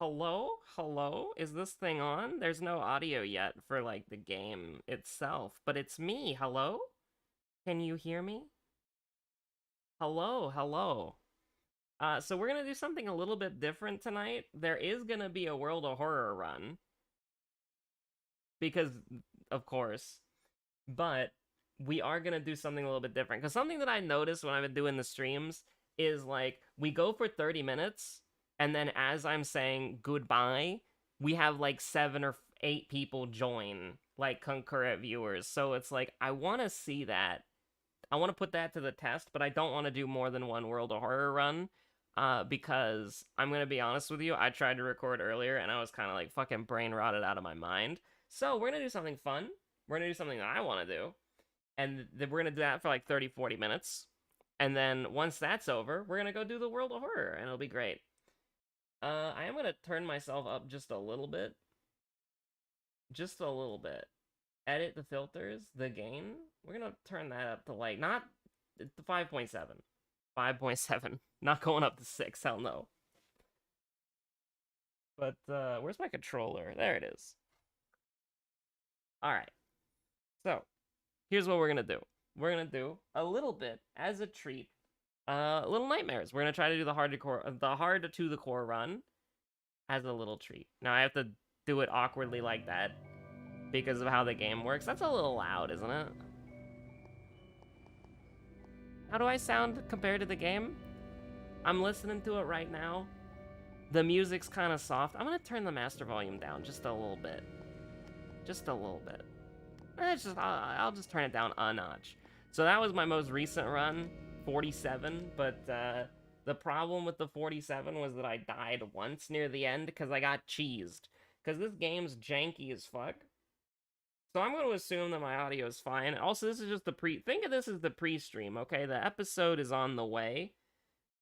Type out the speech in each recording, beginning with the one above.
Hello? Hello? Is this thing on? There's no audio yet for, like, the game itself, but it's me. Hello? Can you hear me? Hello? Hello? So we're gonna do something a little bit different tonight. There is gonna be a World of Horror run, because, of course, but we are gonna do something a little bit different. Because something that I noticed when I've been doing the streams is, like, we go for 30 minutes, and then as I'm saying goodbye, we have like 7 or 8 people join, like concurrent viewers. So it's like, I want to see that. I want to put that to the test, but I don't want to do more than one World of Horror run. Because I'm going to be honest with you, I tried to record earlier and I was kind of like fucking brain rotted out of my mind. So we're going to do something fun. We're going to do something that I want to do. And then we're going to do that for like 30, 40 minutes. And then once that's over, we're going to go do the World of Horror and it'll be great. I am going to turn myself up just a little bit. Just a little bit. Edit the filters, the gain. We're going to turn that up to like, not the 5.7. 5.7. Not going up to 6, hell no. But, where's my controller? There it is. Alright. So, here's what we're going to do. We're going to do a little bit, as a treat, Little Nightmares. We're going to try to do the hard to the core run as a little treat. Now, I have to do it awkwardly like that because of how the game works. That's a little loud, isn't it? How do I sound compared to the game? I'm listening to it right now. The music's kind of soft. I'm going to turn the master volume down just a little bit. Just a little bit. I'll just turn it down a notch. So that was my most recent run, 47, but the problem with the 47 was that I died once near the end because I got cheesed. Because this game's janky as fuck. So I'm going to assume that my audio is fine. Also, this is just the think of this as the pre-stream, okay? The episode is on the way.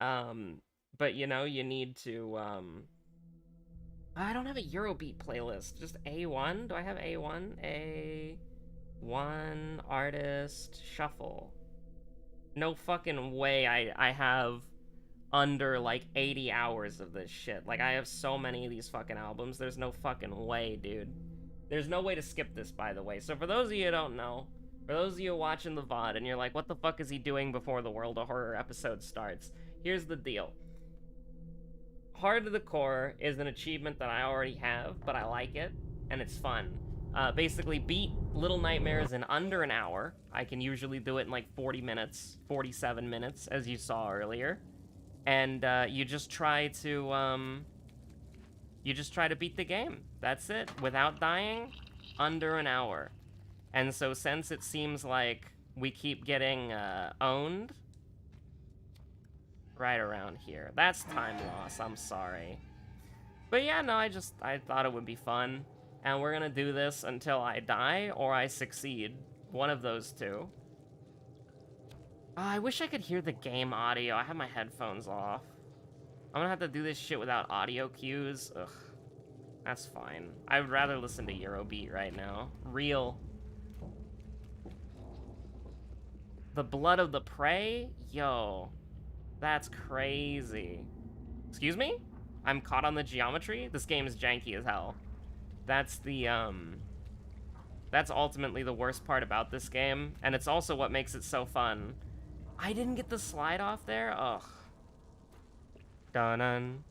But, you know, you need to, I don't have a Eurobeat playlist. Just A1? Do I have A1? A1 artist shuffle. No fucking way I have under like 80 hours of this shit. Like, I have so many of these fucking albums. There's no fucking way, dude. There's no way to skip this, by the way. So for those of you who don't know, for those of you watching the VOD and you're like, what the fuck is he doing before the World of Horror episode starts? Here's the deal. Hard to the Core is an achievement that I already have, but I like it, and it's fun. Basically, beat Little Nightmares in under an hour. I can usually do it in like 40 minutes, 47 minutes, as you saw earlier. And you just try to beat the game. That's it. Without dying, under an hour. And so since it seems like we keep getting owned right around here. That's time loss, I'm sorry. But yeah, no, I thought it would be fun. And we're gonna do this until I die or I succeed. One of those two. I wish I could hear the game audio. I have my headphones off. I'm gonna have to do this shit without audio cues. Ugh. That's fine. I would rather listen to Eurobeat right now. Real. The Blood of the Prey? Yo. That's crazy. Excuse me? I'm caught on the geometry? This game is janky as hell. That's the, that's ultimately the worst part about this game, and it's also what makes it so fun. I didn't get the slide off there? Ugh. Dun-dun.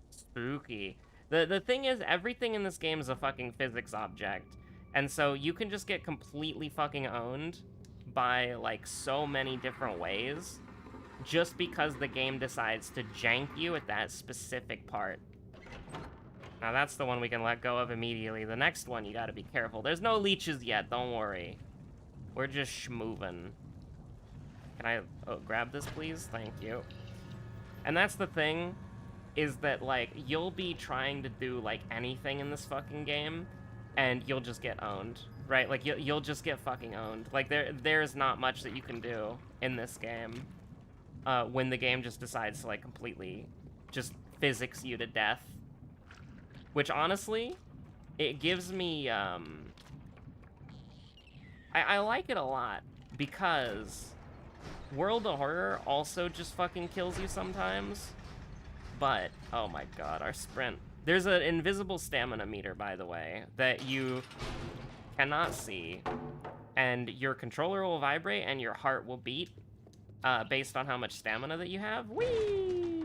Spooky. The thing is, everything in this game is a fucking physics object, and so you can just get completely fucking owned by, like, so many different ways, just because the game decides to jank you at that specific part. Now that's the one we can let go of immediately. The next one, you gotta be careful. There's no leeches yet, don't worry. We're just schmovin'. Can I grab this, please? Thank you. And that's the thing, is that, like, you'll be trying to do, like, anything in this fucking game, and you'll just get owned, right? Like, you'll just get fucking owned. Like, there's not much that you can do in this game when the game just decides to, like, completely just physics you to death. Which, honestly, it gives me, I like it a lot, because World of Horror also just fucking kills you sometimes. But, oh my god, our sprint. There's an invisible stamina meter, by the way, that you cannot see. And your controller will vibrate and your heart will beat based on how much stamina that you have. Whee!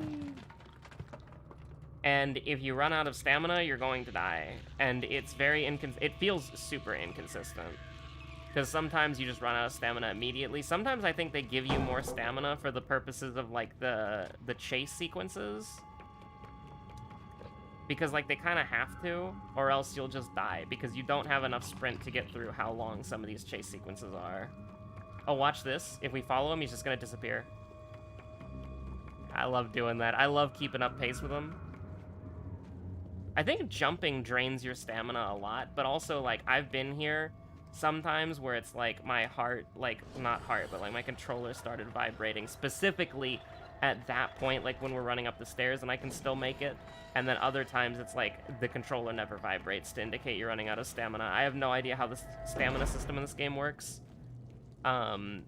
And if you run out of stamina, you're going to die. And it's very it feels super inconsistent. Because sometimes you just run out of stamina immediately. Sometimes I think they give you more stamina for the purposes of, like, the chase sequences. Because, like, they kind of have to, or else you'll just die. Because you don't have enough sprint to get through how long some of these chase sequences are. Oh, watch this. If we follow him, he's just going to disappear. I love doing that. I love keeping up pace with him. I think jumping drains your stamina a lot, but also, like, I've been here sometimes where it's like my heart, like, not heart, but like my controller started vibrating specifically at that point, like when we're running up the stairs and I can still make it. And then other times it's like the controller never vibrates to indicate you're running out of stamina. I have no idea how the stamina system in this game works. And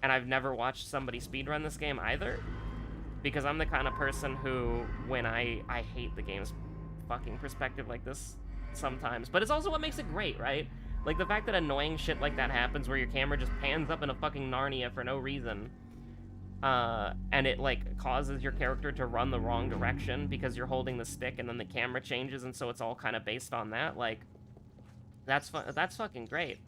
I've never watched somebody speedrun this game either. Because I'm the kind of person who, when I hate the game's fucking perspective like this sometimes. But it's also what makes it great, right? Like, the fact that annoying shit like that happens where your camera just pans up in a fucking Narnia for no reason. And it, like, causes your character to run the wrong direction because you're holding the stick and then the camera changes, and so it's all kind of based on that. Like, that's fucking great.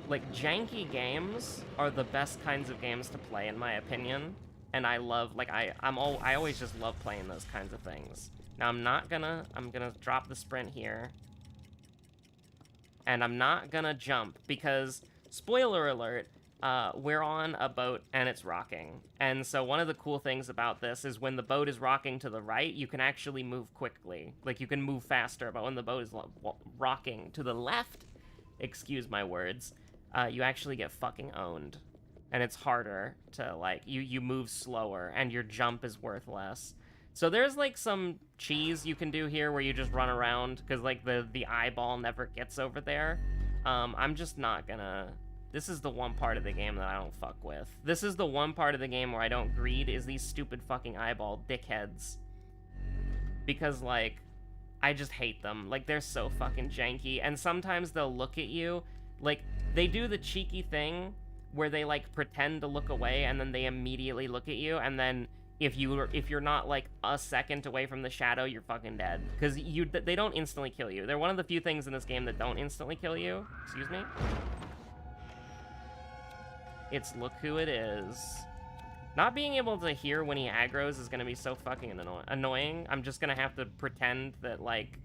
Like, janky games are the best kinds of games to play, in my opinion. And I love, like, I always just love playing those kinds of things. Now, I'm gonna drop the sprint here. And I'm not gonna jump because, spoiler alert, we're on a boat and it's rocking. And so one of the cool things about this is when the boat is rocking to the right, you can actually move quickly. Like, you can move faster, but when the boat is rocking to the left, excuse my words, you actually get fucking owned. And it's harder to, like, you move slower and your jump is worth less. So there's, like, some cheese you can do here where you just run around, because, like, the eyeball never gets over there. I'm just not gonna... This is the one part of the game that I don't fuck with. This is the one part of the game where I don't greed, is these stupid fucking eyeball dickheads. Because, like, I just hate them. Like, they're so fucking janky. And sometimes they'll look at you. Like, they do the cheeky thing where they, like, pretend to look away and then they immediately look at you, and then... If you're not, like, a second away from the shadow, you're fucking dead. Because they don't instantly kill you. They're one of the few things in this game that don't instantly kill you. Excuse me? It's look who it is. Not being able to hear when he aggroes is going to be so fucking annoying. I'm just going to have to pretend that, like...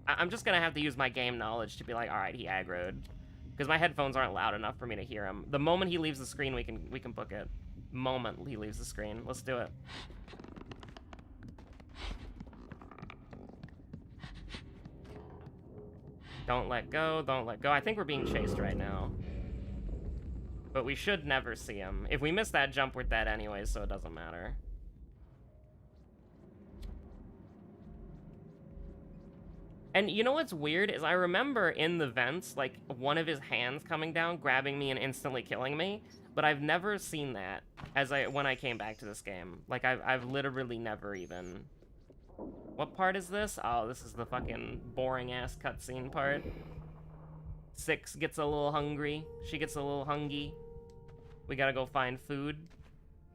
I'm just going to have to use my game knowledge to be like, alright, he aggroed. Because my headphones aren't loud enough for me to hear him. The moment he leaves the screen, we can book it. Moment he leaves the screen. Let's do it. Don't let go, don't let go. I think we're being chased right now. But we should never see him. If we miss that jump, we're dead anyways, so it doesn't matter. And you know what's weird is I remember in the vents, like, one of his hands coming down, grabbing me and instantly killing me. But I've never seen that when I came back to this game. Like, I've literally never even... What part is this? Oh, this is the fucking boring-ass cutscene part. 6 gets a little hungry. She gets a little hungry. We gotta go find food.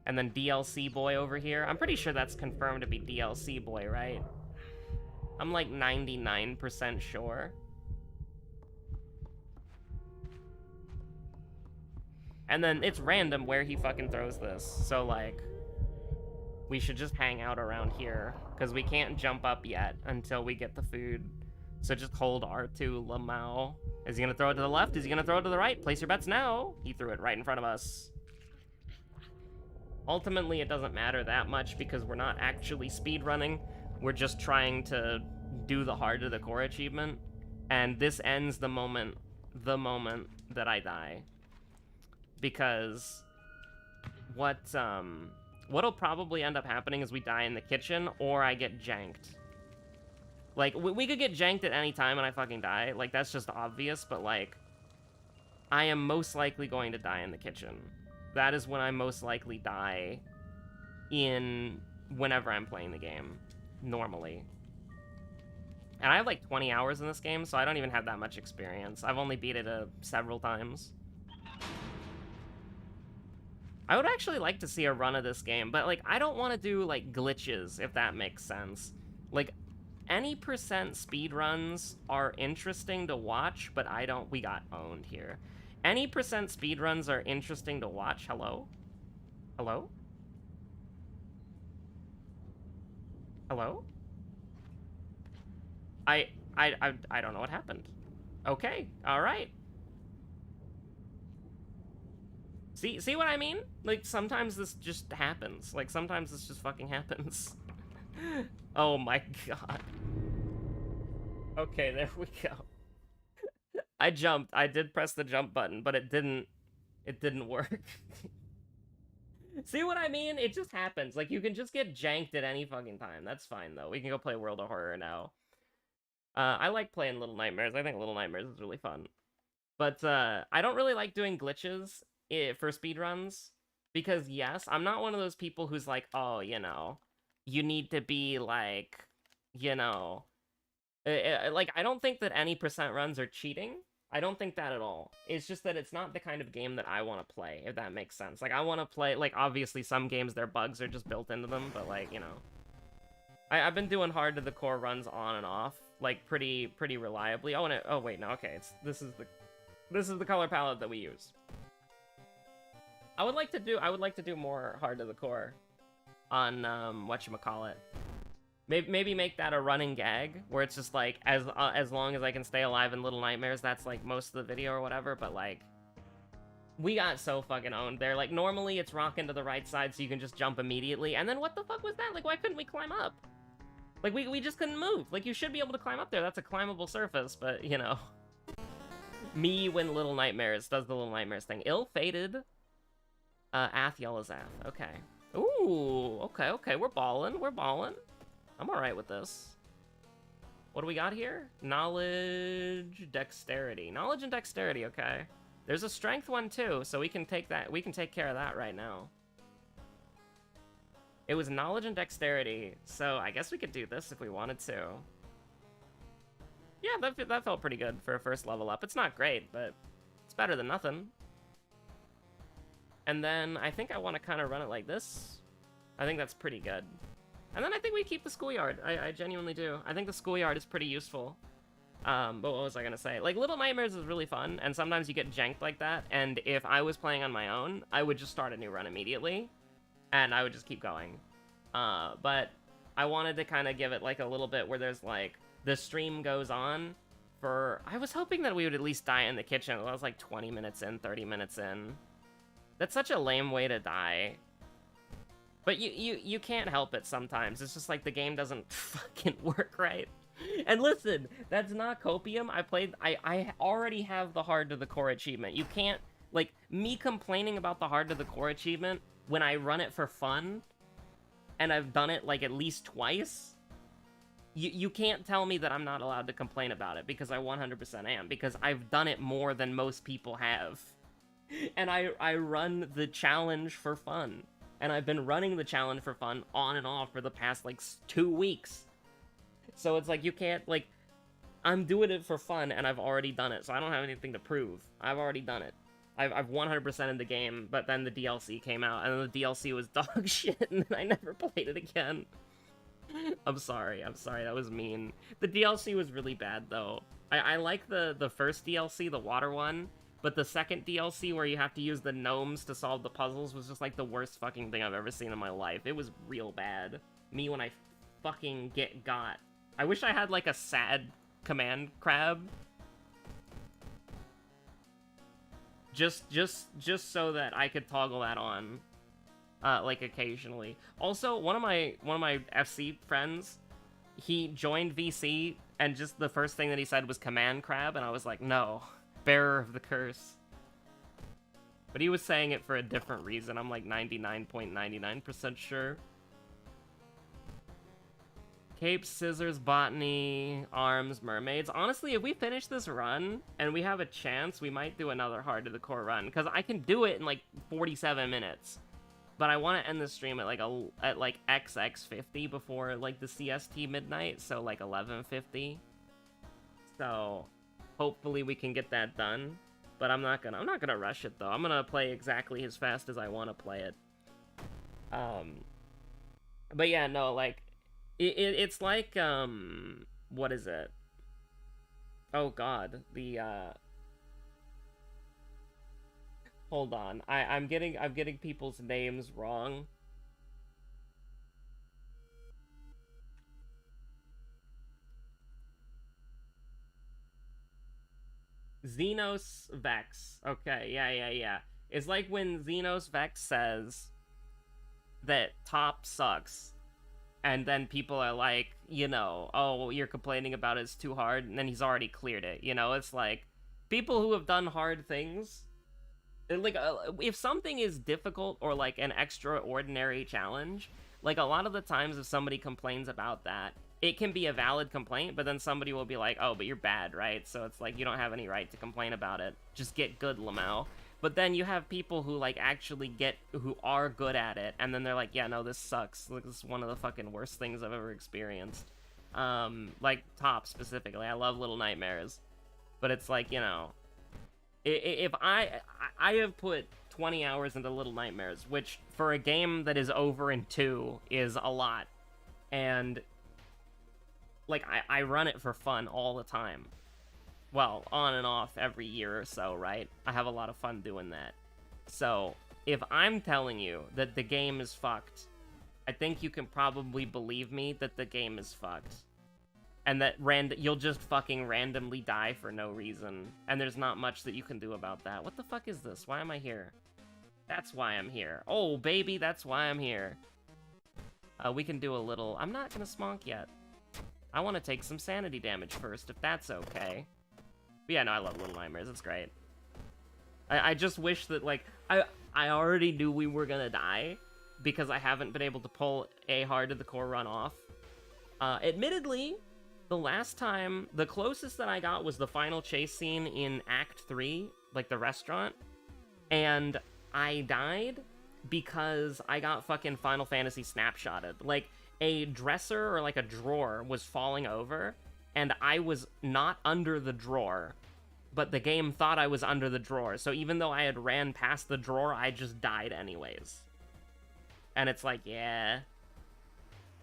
And then DLC boy over here. I'm pretty sure that's confirmed to be DLC boy, right? I'm like 99% sure. And then it's random where he fucking throws this. So, like, we should just hang out around here. Because we can't jump up yet until we get the food. So just hold R2, Lamau. Is he going to throw it to the left? Is he going to throw it to the right? Place your bets now. He threw it right in front of us. Ultimately, it doesn't matter that much because we're not actually speedrunning. We're just trying to do the hard to the core achievement. And this ends the moment that I die. Because what'll probably end up happening is we die in the kitchen or I get janked. Like, we could get janked at any time and I fucking die. Like, that's just obvious, but, like, I am most likely going to die in the kitchen. That is when I most likely die in whenever I'm playing the game, normally. And I have like 20 hours in this game, so I don't even have that much experience. I've only beat it several times. I would actually like to see a run of this game, but like I don't want to do like glitches, if that makes sense. Like any percent speedruns are interesting to watch, but we got owned here. Any percent speedruns are interesting to watch. Hello? Hello? Hello? I don't know what happened. Okay, alright. See what I mean? Like, sometimes this just happens. Like, sometimes this just fucking happens. Oh my god. Okay, there we go. I jumped. I did press the jump button, but it didn't work. See what I mean? It just happens. Like, you can just get janked at any fucking time. That's fine, though. We can go play World of Horror now. I like playing Little Nightmares. I think Little Nightmares is really fun. But, I don't really like doing glitches for speedruns. Because, yes, I'm not one of those people who's like, oh, you know, you need to be, like, you know... like, I don't think that any percent runs are cheating. I don't think that at all. It's just that it's not the kind of game that I want to play, if that makes sense. Like, I want to play... Like, obviously, some games, their bugs are just built into them, but, like, you know... I've been doing hard to the core runs on and off, like, pretty reliably. Oh, and oh, wait, no, okay. This is the color palette that we use. I would like to do more hard to the core on, whatchamacallit. Maybe make that a running gag, where it's just, like, as long as I can stay alive in Little Nightmares, that's, like, most of the video or whatever, but, like, we got so fucking owned there. Like, normally it's rocking to the right side so you can just jump immediately, and then what the fuck was that? Like, why couldn't we climb up? Like, we just couldn't move. Like, you should be able to climb up there. That's a climbable surface, but, you know. Me when Little Nightmares does the Little Nightmares thing. Ill-fated. Ath yellow Zath. Okay. Ooh, okay, we're ballin', I'm alright with this. What do we got here? Knowledge, dexterity. Knowledge and dexterity, okay. There's a strength one too, so we can take care of that right now. It was knowledge and dexterity, so I guess we could do this if we wanted to. Yeah, that felt pretty good for a first level up. It's not great, but it's better than nothing. And then I think I want to kind of run it like this. I think that's pretty good. And then I think we keep the schoolyard. I genuinely do. I think the schoolyard is pretty useful. But what was I gonna say? Like, Little Nightmares is really fun, and sometimes you get janked like that, and if I was playing on my own, I would just start a new run immediately, and I would just keep going. But I wanted to kind of give it, like, a little bit where there's, like, the stream goes on for... I was hoping that we would at least die in the kitchen. I was, like, 20 minutes in, 30 minutes in. That's such a lame way to die. But you can't help it sometimes. It's just like the game doesn't fucking work right. And listen, that's not copium. I already have the hard to the core achievement. You can't, like, me complaining about the hard to the core achievement when I run it for fun, and I've done it, like, at least twice, you can't tell me that I'm not allowed to complain about it, because I 100% am, because I've done it more than most people have. And I run the challenge for fun. And I've been running the challenge for fun on and off for the past, like, 2 weeks. So it's like, you can't, like, I'm doing it for fun, and I've already done it, so I don't have anything to prove. I've already done it. I've 100%ed the game, but then the DLC came out, and the DLC was dog shit, and then I never played it again. I'm sorry, that was mean. The DLC was really bad, though. I like the first DLC, the water one, but the second DLC where you have to use the gnomes to solve the puzzles was just, like, the worst fucking thing I've ever seen in my life. It was real bad. Me when I fucking got. I wish I had, like, a sad command crab. Just so that I could toggle that on, like, occasionally. Also, one of my FC friends, he joined VC, and just the first thing that he said was command crab, and I was like, no. Bearer of the curse. But he was saying it for a different reason. I'm like 99.99% sure. Cape, scissors, botany, arms, mermaids. Honestly, if we finish this run and we have a chance, we might do another hard to the core run, because I can do it in like 47 minutes. But I want to end the stream at like XX50 before like the CST midnight, so like 11:50. So hopefully we can get that done. But I'm not gonna rush it though. I'm gonna play exactly as fast as I want to play it. But yeah, no, like it's like what is it? Oh god, the hold on. I'm getting people's names wrong. Xenos Vex. Okay, yeah. It's like when Xenos Vex says that top sucks, and then people are like, you know, oh, you're complaining about it's too hard, and then he's already cleared it, you know? It's like, people who have done hard things, like, if something is difficult or, like, an extraordinary challenge, like, a lot of the times if somebody complains about that, it can be a valid complaint, but then somebody will be like, oh, but you're bad, right? So it's like, you don't have any right to complain about it. Just get good, Lamau. But then you have people who, like, actually who are good at it, and then they're like, yeah, no, this sucks. Like, this is one of the fucking worst things I've ever experienced. Like, Top, specifically. I love Little Nightmares. But it's like, you know, if I have put 20 hours into Little Nightmares, which, for a game that is over in 2, is a lot. And, like, I run it for fun all the time. Well, on and off every year or so, right? I have a lot of fun doing that. So, if I'm telling you that the game is fucked, I think you can probably believe me that the game is fucked. And that you'll just fucking randomly die for no reason. And there's not much that you can do about that. What the fuck is this? Why am I here? That's why I'm here. Oh, baby, that's why I'm here. We can do a little... I'm not gonna smonk yet. I want to take some sanity damage first, if that's okay. But yeah, no, I love Little Nightmares. It's great. I just wish that, like, I already knew we were gonna die because I haven't been able to pull a hard to the core run off. Admittedly, the last time, the closest that I got was the final chase scene in Act 3, like the restaurant, and I died because I got fucking Final Fantasy snapshotted. Like, a dresser or like a drawer was falling over, and I was not under the drawer, but the game thought I was under the drawer. So even though I had ran past the drawer, I just died anyways. And it's like, yeah.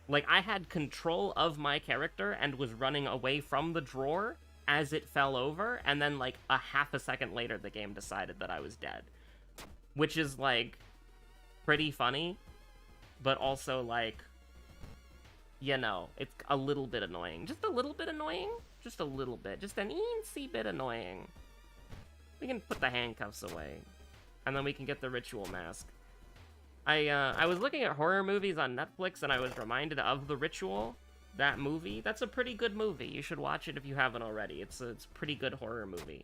Like, I had control of my character and was running away from the drawer as it fell over, and then, like, a half a second later, the game decided that I was dead. Which is, like, pretty funny, but also, like, you know, it's a little bit annoying. Just a little bit annoying? Just a little bit. Just an eensy bit annoying. We can put the handcuffs away. And then we can get the ritual mask. I was looking at horror movies on Netflix, and I was reminded of The Ritual. That movie. That's a pretty good movie. You should watch it if you haven't already. It's a pretty good horror movie.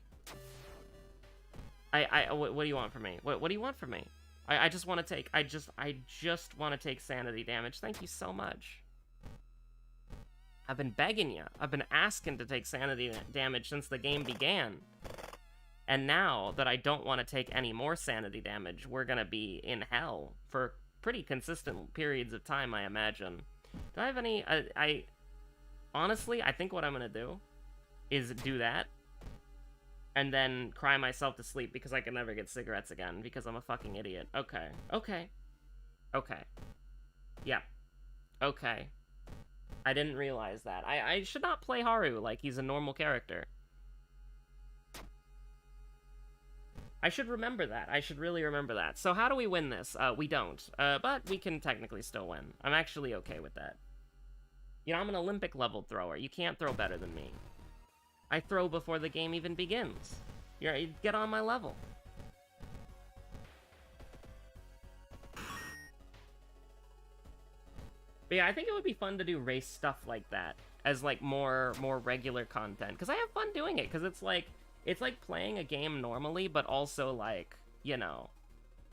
What do you want from me? What do you want from me? I just want to take... I just want to take sanity damage. Thank you so much. I've been begging you. I've been asking to take sanity damage since the game began. And now that I don't want to take any more sanity damage, we're gonna be in hell for pretty consistent periods of time, I imagine. Do I have any... honestly, I think what I'm gonna do is do that, and then cry myself to sleep because I can never get cigarettes again because I'm a fucking idiot. Okay. Yeah. Okay. I didn't realize that. I should not play Haru like he's a normal character. I should remember that. I should really remember that. So how do we win this? We don't. But we can technically still win. I'm actually okay with that. You know, I'm an Olympic level thrower. You can't throw better than me. I throw before the game even begins. You get on my level. But yeah, I think it would be fun to do race stuff like that as like more regular content, because I have fun doing it, because it's like playing a game normally, but also like, you know,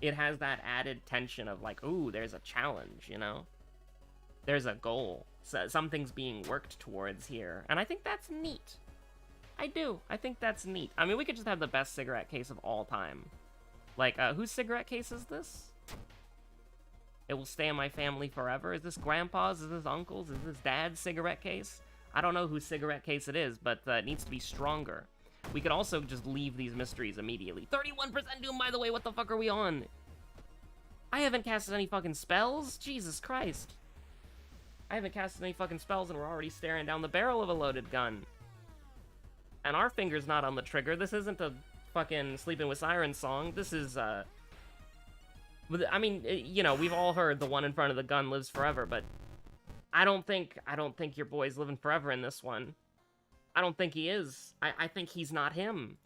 it has that added tension of like, ooh, there's a challenge, you know? There's a goal. So something's being worked towards here, and I think that's neat. I do. I think that's neat. I mean, we could just have the best cigarette case of all time. Like, whose cigarette case is this? It will stay in my family forever. Is this grandpa's? Is this uncle's? Is this dad's cigarette case? I don't know whose cigarette case it is, but it needs to be stronger. We could also just leave these mysteries immediately. 31% Doom, by the way, what the fuck are we on? I haven't casted any fucking spells? Jesus Christ. I haven't casted any fucking spells and we're already staring down the barrel of a loaded gun. And our finger's not on the trigger. This isn't a fucking Sleeping with Sirens song. This is, I mean, you know, we've all heard the one in front of the gun lives forever, but I don't think your boy's living forever in this one. I don't think he is. I think he's not him.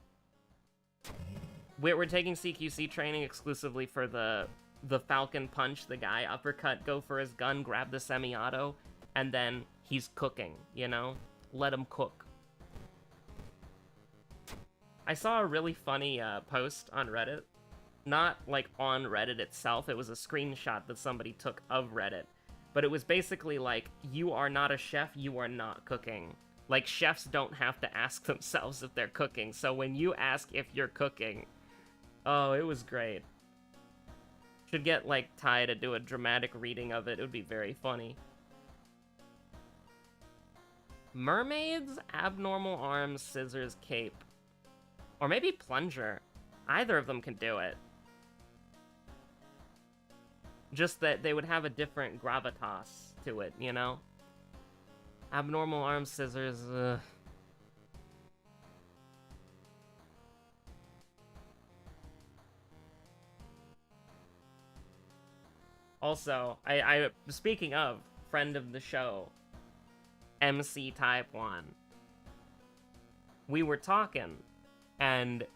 We're taking CQC training exclusively for the Falcon punch, the guy uppercut, go for his gun, grab the semi-auto, and then he's cooking, you know? Let him cook. I saw a really funny post on Reddit. Not, like, on Reddit itself, it was a screenshot that somebody took of Reddit. But it was basically like, you are not a chef, you are not cooking. Like, chefs don't have to ask themselves if they're cooking, so when you ask if you're cooking... Oh, it was great. Should get, like, Ty to do a dramatic reading of it. It would be very funny. Mermaids, abnormal arms, scissors, cape. Or maybe plunger. Either of them can do it. Just that they would have a different gravitas to it, you know? Abnormal arms, scissors, ugh. Also, I speaking of, friend of the show, MC Type 1. We were talking, and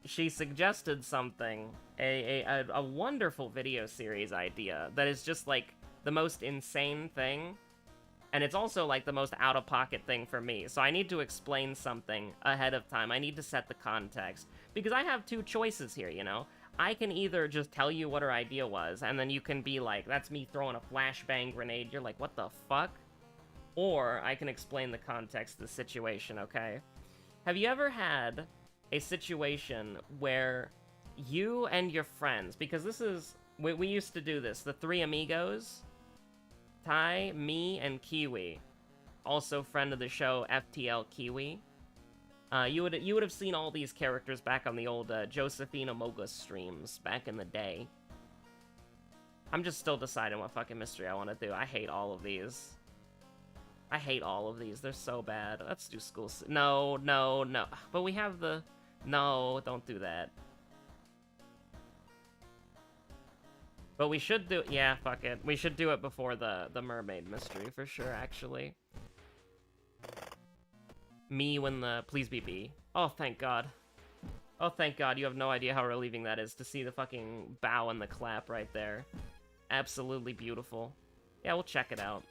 she suggested something, a wonderful video series idea that is just, like, the most insane thing, and it's also, like, the most out-of-pocket thing for me, so I need to explain something ahead of time. I need to set the context, because I have two choices here, you know? I can either just tell you what her idea was, and then you can be like, that's me throwing a flashbang grenade, you're like, what the fuck? Or I can explain the context of the situation, okay? Have you ever had a situation where you and your friends, because this is, we used to do this, the three amigos, Ty, me, and Kiwi, also friend of the show, FTL Kiwi. You would have seen all these characters back on the old Josephine Amogus streams back in the day. I'm just still deciding what fucking mystery I want to do. I hate all of these. I hate all of these. They're so bad. Let's do school. No, no, no. But we have the... No, don't do that. But we should do... Yeah, fuck it. We should do it before the mermaid mystery, for sure, actually. Me when the... Please be B. Oh, thank God. Oh, thank God. You have no idea how relieving that is to see the fucking bow and the clap right there. Absolutely beautiful. Yeah, we'll check it out.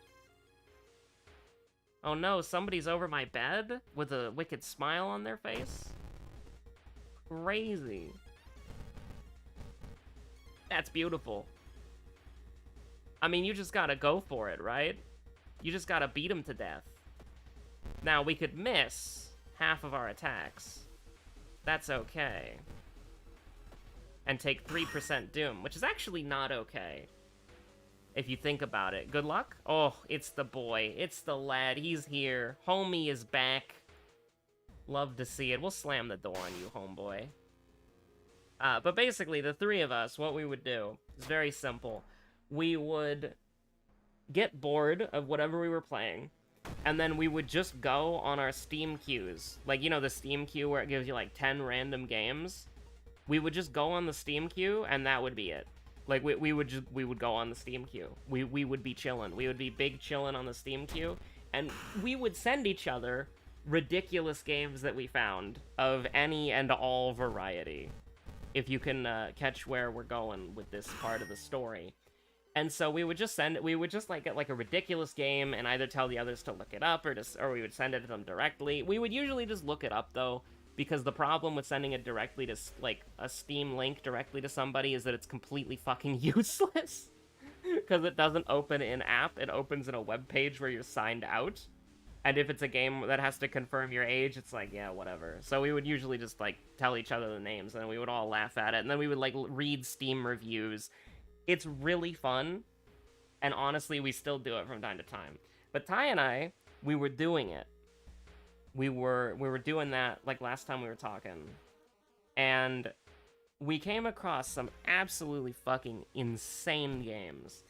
Oh no, somebody's over my bed with a wicked smile on their face? Crazy. That's beautiful. I mean, you just gotta go for it, right? You just gotta beat him to death. Now, we could miss half of our attacks. That's okay. And take 3% Doom, which is actually not okay. If you think about it. Good luck? Oh, it's the boy. It's the lad. He's here. Homie is back. Love to see it. We'll slam the door on you, homeboy. But basically, the three of us, what we would do is very simple. We would get bored of whatever we were playing, and then we would just go on our Steam queues. Like, you know, the Steam queue where it gives you, like, 10 random games? We would just go on the Steam queue, and that would be it. Like, we would go on the Steam queue. We would be chilling. We would be big chilling on the Steam queue, and we would send each other ridiculous games that we found of any and all variety. If you can catch where we're going with this part of the story. And so we would just like get like a ridiculous game and either tell the others to look it up or we would send it to them directly. We would usually just look it up though, because the problem with sending it directly to like a Steam link directly to somebody is that it's completely fucking useless. Because it doesn't open in app, it opens in a web page where you're signed out. And if it's a game that has to confirm your age, it's like, yeah, whatever. So we would usually just, like, tell each other the names, and then we would all laugh at it, and then we would, like, read Steam reviews. It's really fun, And honestly, we still do it from time to time. But Ty and I, we were doing it. We were doing that like last time we were talking. And we came across some absolutely fucking insane games.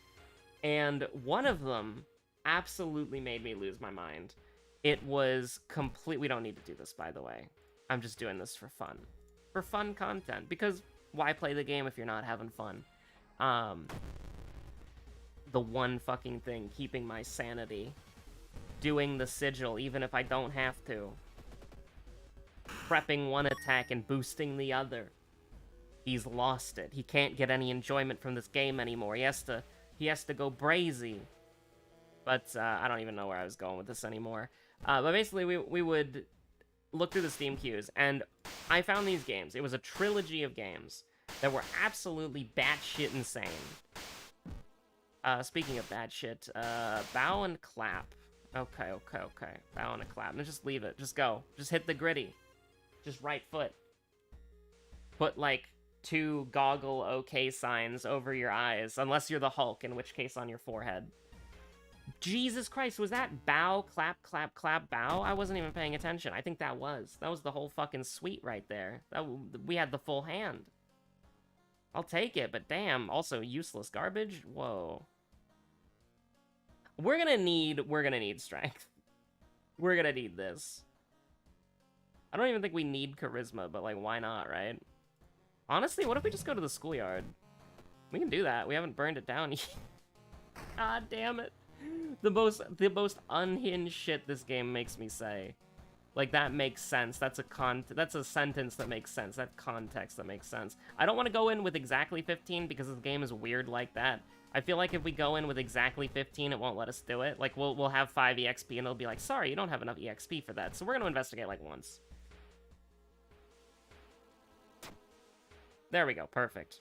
And one of them absolutely made me lose my mind. It was complete. We don't need to do this, by the way. I'm just doing this for fun. For fun content. Because why play the game if you're not having fun? The one fucking thing keeping my sanity. Doing the sigil, even if I don't have to. Prepping one attack and boosting the other. He's lost it. He can't get any enjoyment from this game anymore. He has to go brazy. But I don't even know where I was going with this anymore. But basically, we would look through the Steam queues, and I found these games. It was a trilogy of games that were absolutely batshit insane. Speaking of bad shit, bow and clap. Okay. Bow and a clap. No, just leave it. Just go. Just hit the gritty. Just right foot. Put, like, 2 goggle okay signs over your eyes, unless you're the Hulk, in which case on your forehead. Jesus Christ, was that bow, clap, clap, clap, bow? I wasn't even paying attention. I think that was. That was the whole fucking suite right there. We had the full hand. I'll take it, but damn, also useless garbage? Whoa. We're gonna need strength. We're gonna need this. I don't even think we need charisma, but like, why not, right? Honestly, what if we just go to the schoolyard? We can do that. We haven't burned it down yet. God damn it. The most unhinged shit this game makes me say. Like, that makes sense. That's a sentence that makes sense. That context that makes sense. I don't want to go in with exactly 15 because this game is weird like that. I feel like if we go in with exactly 15, it won't let us do it. Like, we'll have 5 EXP and it'll be like, sorry, you don't have enough EXP for that. So we're gonna investigate like once. There we go. Perfect.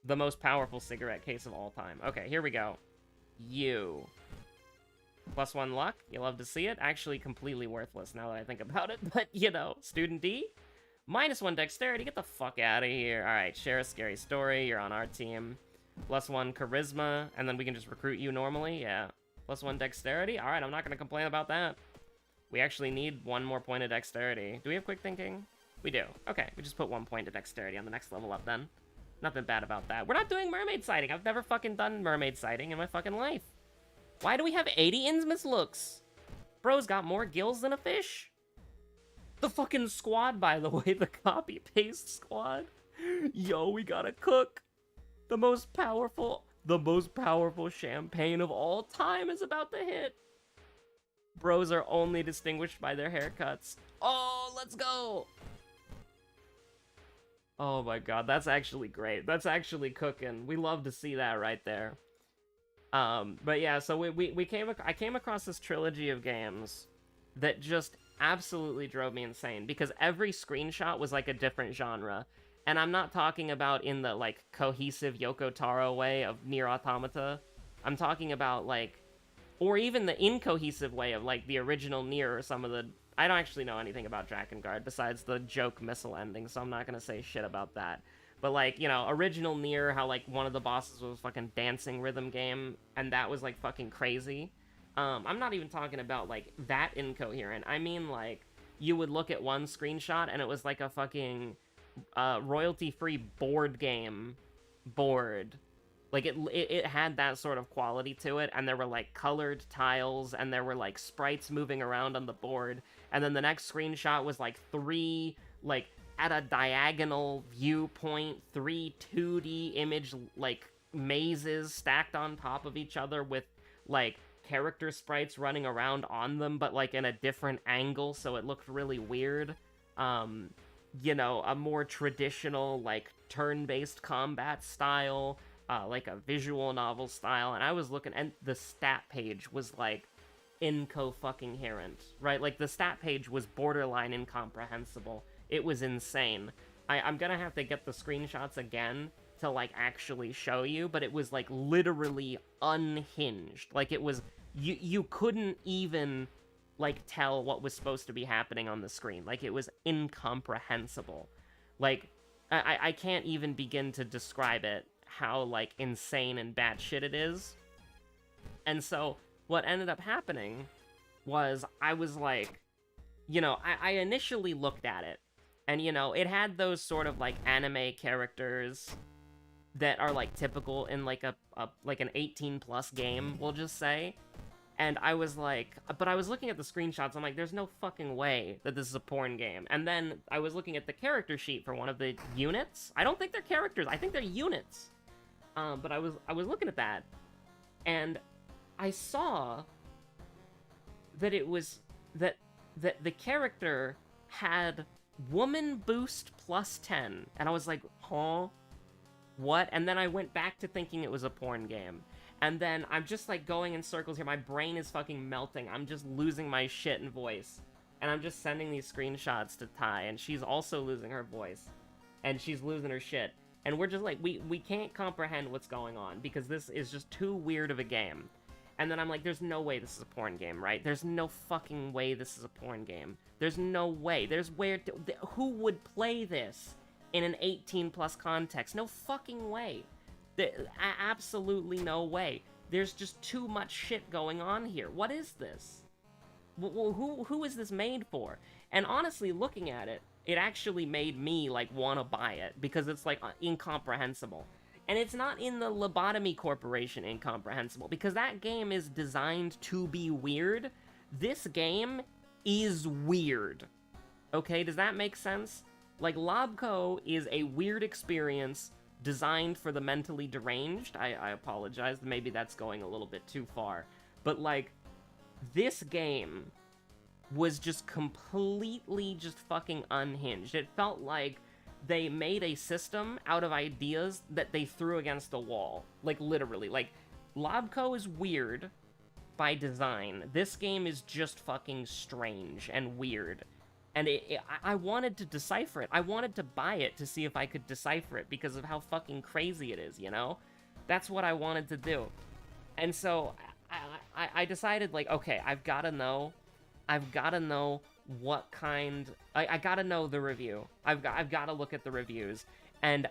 The most powerful cigarette case of all time. Okay, here we go. You. +1 luck. You love to see it. Actually, completely worthless now that I think about it. But, you know, Student D. -1 dexterity. Get the fuck out of here. Alright, share a scary story. You're on our team. +1 charisma. And then we can just recruit you normally. Yeah. +1 dexterity. Alright, I'm not going to complain about that. We actually need 1 more point of dexterity. Do we have quick thinking? We do. Okay, we just put 1 point of dexterity on the next level up then. Nothing bad about that. We're not doing mermaid sighting. I've never fucking done mermaid sighting in my fucking life. Why do we have 80 Innsmouth looks? Bro's got more gills than a fish. The fucking squad, by the way, the copy-paste squad. Yo, we gotta cook. The most powerful champagne of all time is about to hit. Bros are only distinguished by their haircuts. Oh, let's go. Oh my god, that's actually great. That's actually cooking. We love to see that right there. But yeah, so I came across this trilogy of games that just absolutely drove me insane because every screenshot was like a different genre. And I'm not talking about in the like cohesive Yoko Taro way of Nier Automata. I'm talking about like, or even the incohesive way of like the original Nier or some of the, I don't actually know anything about Drakengard besides the joke missile ending, so I'm not gonna say shit about that. But, like, you know, original Nier, how, like, one of the bosses was fucking dancing rhythm game, and that was, like, fucking crazy. I'm not even talking about, like, that incoherent. I mean, like, you would look at one screenshot, and it was, like, a fucking royalty-free board game board. Like, it had that sort of quality to it, and there were, like, colored tiles, and there were, like, sprites moving around on the board, and then the next screenshot was, like, 3, like, at a diagonal viewpoint, 3 2D image, like, mazes stacked on top of each other with, like, character sprites running around on them, but, like, in a different angle, so it looked really weird. You know, a more traditional, like, turn-based combat style, like a visual novel style, and I was looking, and the stat page was, like, inco-fucking-herent, right? Like, the stat page was borderline incomprehensible. It was insane. I'm gonna have to get the screenshots again to, like, actually show you, but it was, like, literally unhinged. Like, it was, you couldn't even, like, tell what was supposed to be happening on the screen. Like, it was incomprehensible. Like, I can't even begin to describe it, how, like, insane and batshit it is. And so what ended up happening was I was like, I initially looked at it, and, it had those sort of, like, anime characters that are, like, typical in, like, like an 18-plus game, we'll just say. And I was like, but I was looking at the screenshots, I'm like, there's no fucking way that this is a porn game. And then I was looking at the character sheet for one of the units. I don't think they're characters, I think they're units. But I was looking at that, and I saw that it was, that the character had woman boost plus 10, and I was like, huh? What? And then I went back to thinking it was a porn game. And then I'm just, like, going in circles here. My brain is fucking melting. I'm just losing my shit and voice. And I'm just sending these screenshots to Ty, and she's also losing her voice. And she's losing her shit. And we're just like, we can't comprehend what's going on, because this is just too weird of a game. And then I'm like, there's no way this is a porn game, right? There's no fucking way this is a porn game. There's no way. Who would play this in an 18-plus context? No fucking way. Absolutely no way. There's just too much shit going on here. What is this? Who is this made for? And honestly, looking at it, it actually made me, like, want to buy it, because it's, like, incomprehensible. And it's not in the Lobotomy Corporation incomprehensible, because that game is designed to be weird. This game is weird. Okay, does that make sense? Like, Lobco is a weird experience designed for the mentally deranged. I apologize, maybe that's going a little bit too far. But, like, this game was just completely just fucking unhinged. It felt like they made a system out of ideas that they threw against the wall. Like, literally. Like, Lobco is weird by design. This game is just fucking strange and weird. And I wanted to decipher it. I wanted to buy it to see if I could decipher it because of how fucking crazy it is, you know? That's what I wanted to do. And so I decided, like, okay, I've got to know what kind... I gotta know the review. I've got to look at the reviews. And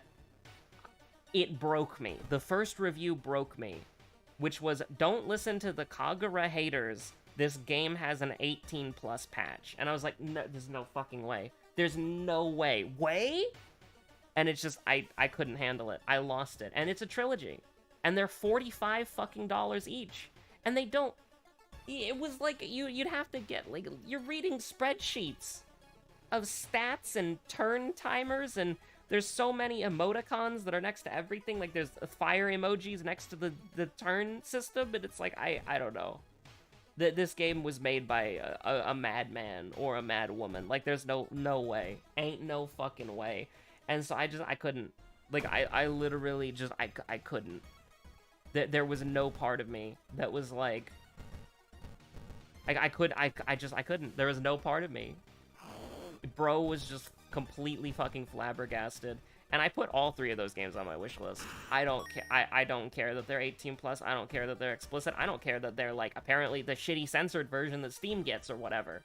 it broke me. The first review broke me, which was, don't listen to the Kagura haters. This game has an 18-plus patch. And I was like, no, there's no fucking way. There's no way. Way? And it's just, I couldn't handle it. I lost it. And it's a trilogy. And they're $45 fucking dollars each. And they don't... It was like, you'd have to get, like, you're reading spreadsheets of stats and turn timers, and there's so many emoticons that are next to everything. Like, there's fire emojis next to the turn system, and it's like, I don't know. This game was made by a madman or a mad woman. Like, there's no way. Ain't no fucking way. And so I couldn't. Like, I literally just, I couldn't. There was no part of me that was like, I couldn't. There was no part of me. Bro was just completely fucking flabbergasted. And I put all three of those games on my wish list. I don't care. I don't care that they're 18 plus. I don't care that they're explicit. I don't care that they're, like, apparently the shitty censored version that Steam gets or whatever.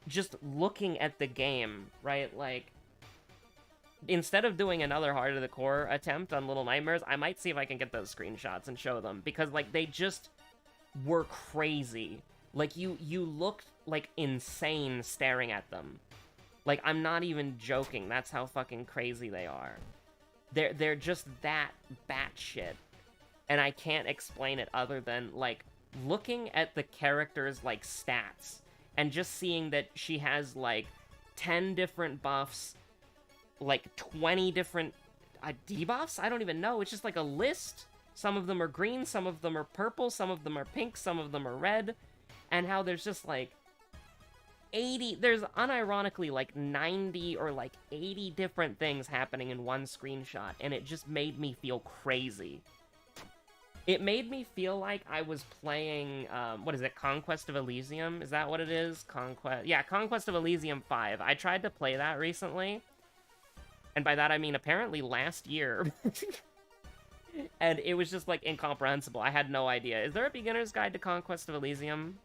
Just looking at the game, right? Like, instead of doing another Heart of the Core attempt on Little Nightmares, I might see if I can get those screenshots and show them. Because, like, they just were crazy. Like, you looked, like, insane staring at them. Like, I'm not even joking. That's how fucking crazy they are. They're just that batshit. And I can't explain it other than, like, looking at the character's, like, stats and just seeing that she has, like, 10 different buffs, like, 20 different debuffs? I don't even know. It's just, like, a list. Some of them are green, some of them are purple, some of them are pink, some of them are red. And how there's just, like, 80, there's unironically like 90 or like 80 different things happening in one screenshot, and it just made me feel crazy. It made me feel like I was playing, what is it, Conquest of Elysium? Is that what it is? Conquest of Elysium 5. I tried to play that recently, and by that I mean apparently last year. And it was just, like, incomprehensible. I had no idea. Is there a beginner's guide to Conquest of Elysium?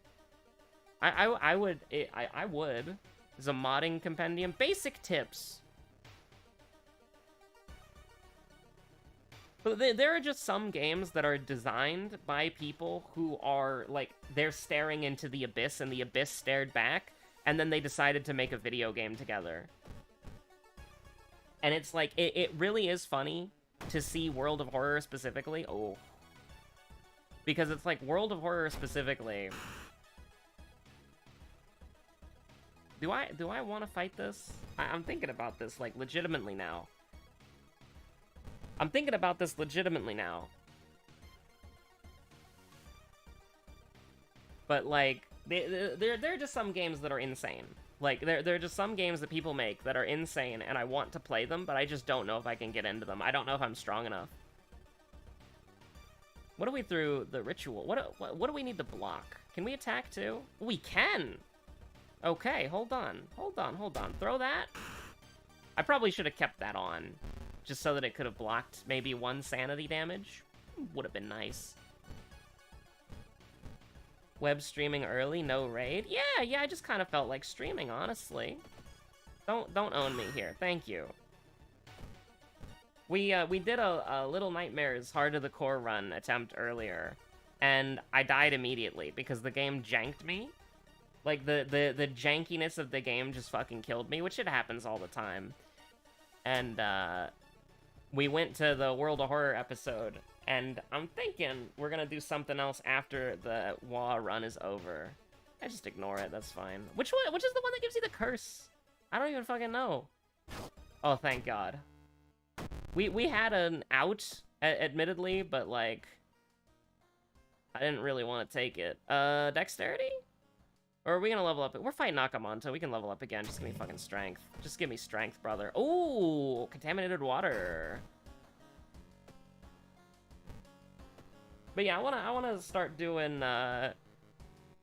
I would. There's a modding compendium. Basic tips. But there are just some games that are designed by people who are, like, they're staring into the abyss, and the abyss stared back, and then they decided to make a video game together. And it's like, it really is funny to see World of Horror specifically. Oh. Because it's like, World of Horror specifically. Do I want to fight this? I'm thinking about this, like, legitimately now. I'm thinking about this legitimately now. But, like, there are just some games that are insane. Like, there are just some games that people make that are insane, and I want to play them, but I just don't know if I can get into them. I don't know if I'm strong enough. What do we through the ritual? What do we need to block? Can we attack too? We can! Okay, hold on. Throw that. I probably should have kept that on, just so that it could have blocked maybe 1 sanity damage. Would have been nice. Web streaming early, no raid. Yeah, I just kind of felt like streaming, honestly. Don't own me here. Thank you. We did a Little Nightmares Heart of the Core run attempt earlier, and I died immediately because the game janked me. Like, the jankiness of the game just fucking killed me, which it happens all the time. And, we went to the World of Horror episode, and I'm thinking we're gonna do something else after the WoW run is over. I just ignore it, that's fine. Which is the one that gives you the curse? I don't even fucking know. Oh, thank God. We had an out, admittedly, but, like, I didn't really want to take it. Dexterity? Or are we gonna level up? We're fighting Nakamonto. We can level up again. Just give me fucking strength. Just give me strength, brother. Ooh, contaminated water. But yeah, I wanna start doing.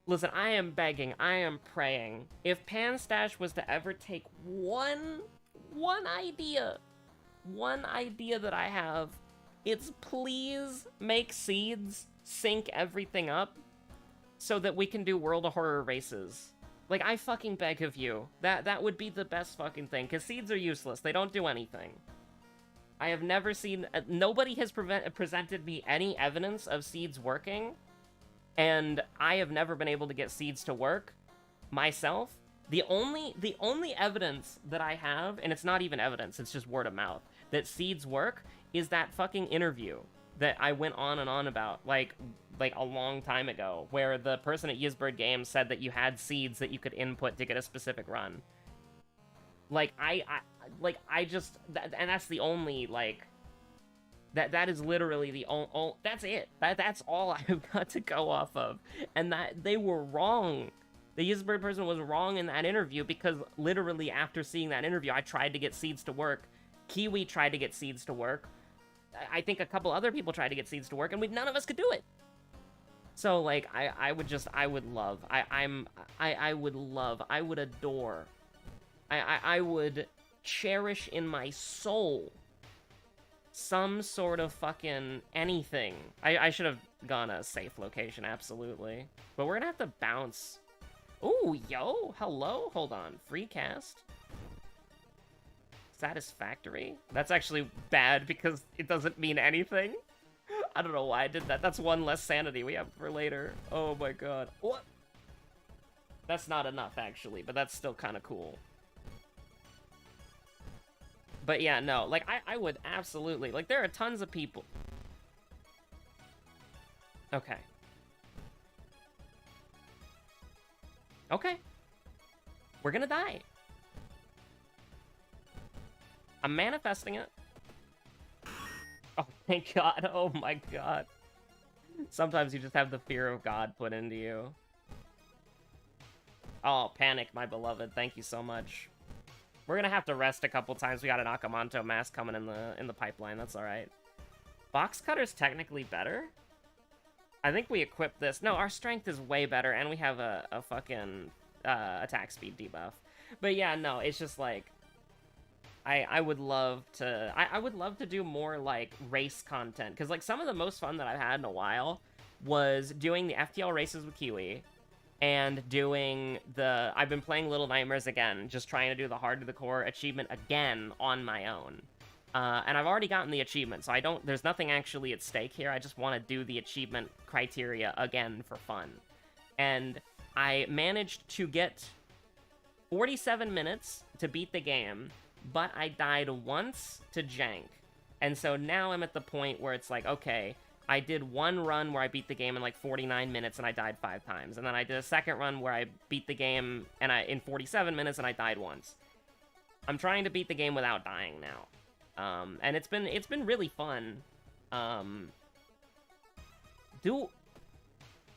Listen, I am begging. I am praying. If Panstash was to ever take one idea that I have, it's please make seeds sync everything up, so that we can do World of Horror races. Like, I fucking beg of you. That would be the best fucking thing, because seeds are useless. They don't do anything. I have never seen... nobody has presented me any evidence of seeds working, and I have never been able to get seeds to work myself. The only evidence that I have, and it's not even evidence, it's just word of mouth, that seeds work, is that fucking interview that I went on and on about, like a long time ago, where the person at Yizbird Games said that you had seeds that you could input to get a specific run. Like, I just, and that's the only, like, that is literally the only, that's it. That's all I've got to go off of. And that, they were wrong. The Yizbird person was wrong in that interview, because literally after seeing that interview, I tried to get seeds to work. Kiwi tried to get seeds to work. I think a couple other people tried to get seeds to work, and none of us could do it. So, like, I would adore, I would cherish in my soul some sort of fucking anything. I should have gone a safe location, absolutely. But we're gonna have to bounce. Ooh, yo, hello, hold on, free cast. Satisfactory? That's actually bad because it doesn't mean anything. I don't know why I did that. That's 1 less sanity we have for later. Oh my god. What? That's not enough, actually, but that's still kind of cool. But yeah, no, like, I would absolutely... Like, there are tons of people... Okay. Okay. We're gonna die. I'm manifesting it. Oh, thank God. Oh my God. Sometimes you just have the fear of God put into you. Oh, Panic, my beloved. Thank you so much. We're gonna have to rest a couple times. We got an Akamanto mask coming in the pipeline. That's alright. Box Cutter's technically better. I think we equip this. No, our strength is way better, and we have a fucking attack speed debuff. But yeah, no, it's just like... I would love to... I would love to do more, like, race content. Because, like, some of the most fun that I've had in a while was doing the FTL races with Kiwi. And doing the... I've been playing Little Nightmares again. Just trying to do the Heart of the Core achievement again on my own. And I've already gotten the achievement, so there's nothing actually at stake here. I just want to do the achievement criteria again for fun. And I managed to get 47 minutes to beat the game, but I died once to jank. And so now I'm at the point where it's like, okay, I did one run where I beat the game in like 49 minutes and I died 5 times. And then I did a second run where I beat the game in 47 minutes and I died once. I'm trying to beat the game without dying now. And it's been really fun.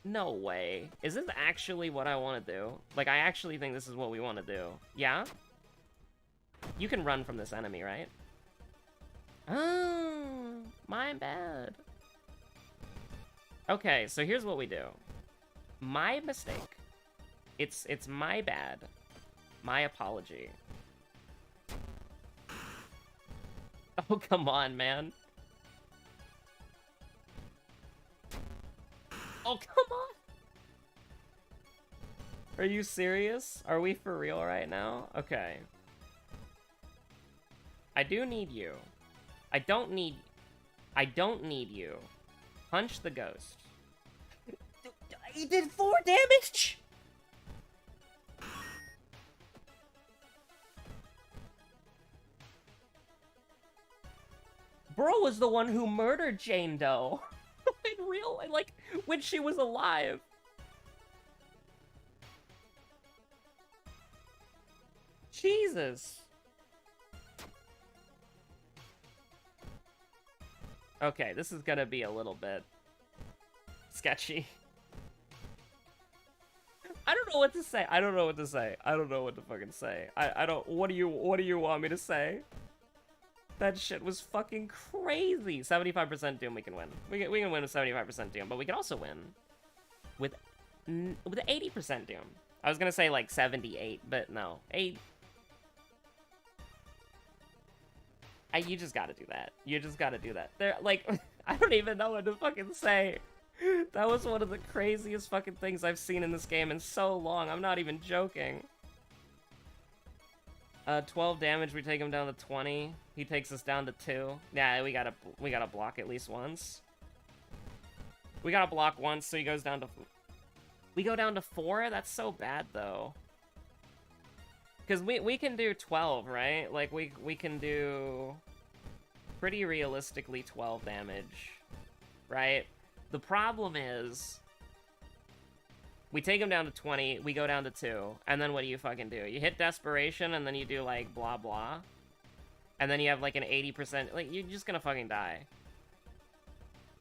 No way. Is this actually what I want to do? Like, I actually think this is what we want to do. Yeah? You can run from this enemy, right? Oh, my bad. Okay, so here's what we do. My mistake. It's my bad. My apology. Oh, come on, man. Oh, come on. Are you serious? Are we for real right now? Okay. I do need you. I don't need you. Punch the ghost. He did 4 damage! Bro was the one who murdered Jane Doe. In real, like, when she was alive. Jesus. Okay, this is gonna be a little bit sketchy. I don't know what to say. I don't know what to say. I don't know what to fucking say. I don't. What do you want me to say? That shit was fucking crazy. 75% Doom, we can win. We can win with 75% Doom, but we can also win with 80% Doom. I was gonna say like 78, but no, 8. You just gotta do that. You just gotta do that. They're like, I don't even know what to fucking say. That was one of the craziest fucking things I've seen in this game in so long. I'm not even joking. 12 damage, we take him down to 20. He takes us down to 2. Yeah, we gotta block at least once. We gotta block once, so he goes down to... We go down to 4? That's so bad, though. Because we can do 12, right? Like, we can do... pretty realistically 12 damage, right? The problem is... we take him down to 20, we go down to 2, and then what do you fucking do? You hit Desperation, and then you do, like, blah blah. And then you have, like, an 80%... like, you're just gonna fucking die.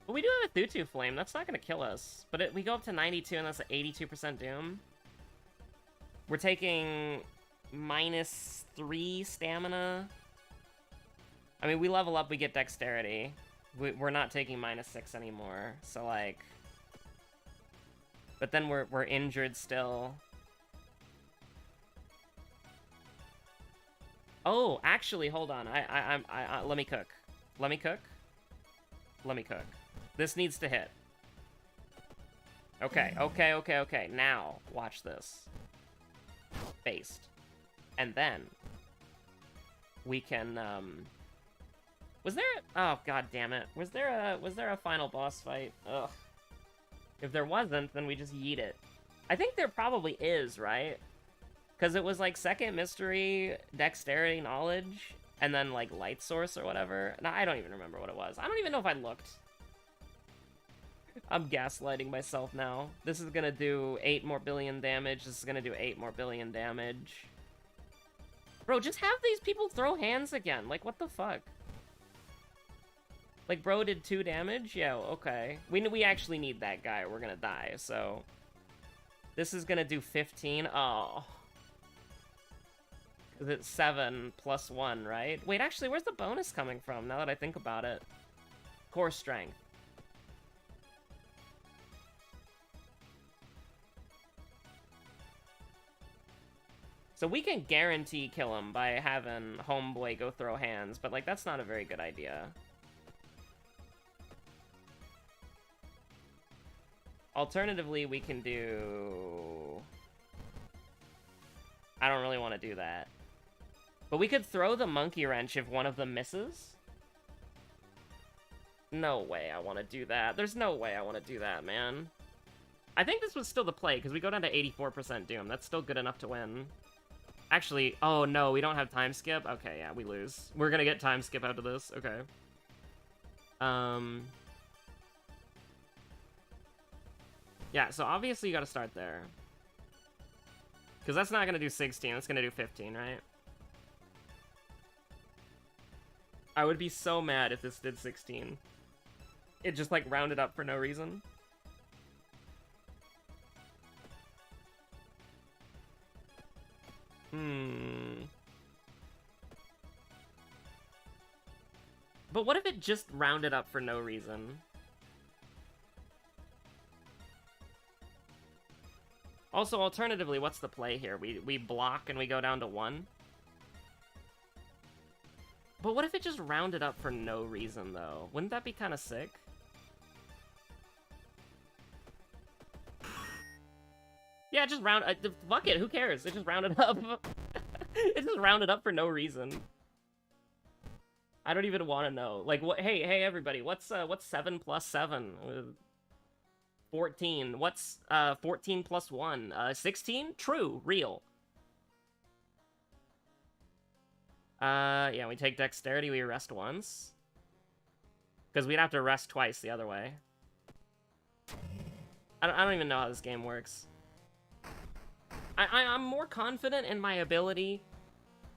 But we do have a Thutu Flame, that's not gonna kill us. But we go up to 92, and that's an 82% Doom. We're taking... -3 stamina. I mean, we level up, we get Dexterity. We're not taking -6 anymore, so, like... But then we're injured still. Oh, actually, hold on. Let me cook. Let me cook. Let me cook. This needs to hit. Okay, okay. Now, watch this. Based. And then we can was there oh god damn it. Was there a final boss fight? Ugh. If there wasn't, then we just yeet it. I think there probably is, right? Because it was like second mystery, dexterity, knowledge, and then like light source or whatever. No, I don't even remember what it was. I don't even know if I looked. I'm gaslighting myself now. This is gonna do 8 more billion damage. This is gonna do 8 more billion damage. Bro, just have these people throw hands again. Like, what the fuck? Like, bro did 2 damage? Yeah, okay. We actually need that guy or we're gonna die, so... This is gonna do 15. Oh. Is it 7 plus 1, right? Wait, actually, where's the bonus coming from, now that I think about it? Core strength. So we can guarantee kill him by having Homeboy go throw hands, but, like, that's not a very good idea. Alternatively, we can do... I don't really want to do that. But we could throw the monkey wrench if one of them misses. No way I want to do that. There's no way I want to do that, man. I think this was still the play, because we go down to 84% Doom. That's still good enough to win. Actually, oh no, we don't have time skip? Okay, yeah, we lose. We're gonna get time skip out of this. Okay. Yeah, so obviously you gotta start there. Because that's not gonna do 16, that's gonna do 15, right? I would be so mad if this did 16. It just, like, rounded up for no reason. But what if it just rounded up for no reason? Also, alternatively, what's the play here? We block and we go down to 1? But what if it just rounded up for no reason, though? Wouldn't that be kind of sick? Yeah, just round... fuck it, who cares? It just rounded up. It just rounded up for no reason. I don't even want to know. Like, what? Hey, everybody, what's 7 plus 7? 14. What's 14 plus 1? 16? True. Real. Yeah, we take dexterity, we arrest once. Because we'd have to arrest twice the other way. I don't even know how this game works. I'm more confident in my ability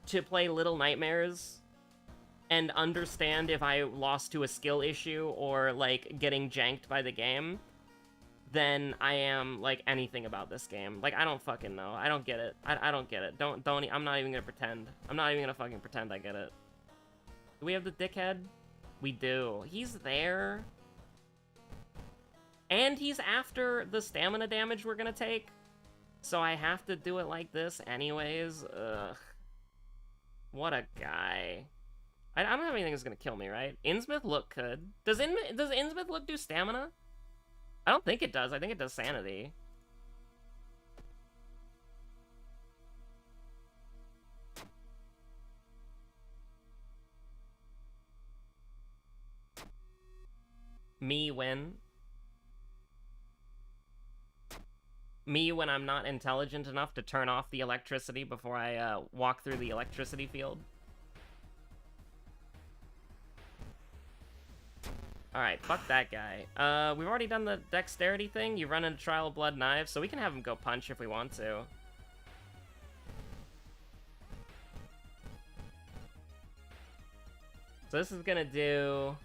to play Little Nightmares and understand if I lost to a skill issue or, like, getting janked by the game than I am, like, anything about this game. Like, I don't fucking know. I don't get it. I don't get it. Don't, I'm not even gonna pretend. I'm not even gonna fucking pretend I get it. Do we have the dickhead? We do. He's there. And he's after the stamina damage we're gonna take. So I have to do it like this anyways. Ugh. What a guy. I don't have anything that's gonna kill me, right? Innsmouth look could. Does Innsmouth look do stamina? I don't think it does. I think it does sanity. Me when I'm not intelligent enough to turn off the electricity before I walk through the electricity field. Alright, fuck that guy. We've already done the dexterity thing. You run into Trial of Blood Knives, so we can have him go punch if we want to. So this is gonna do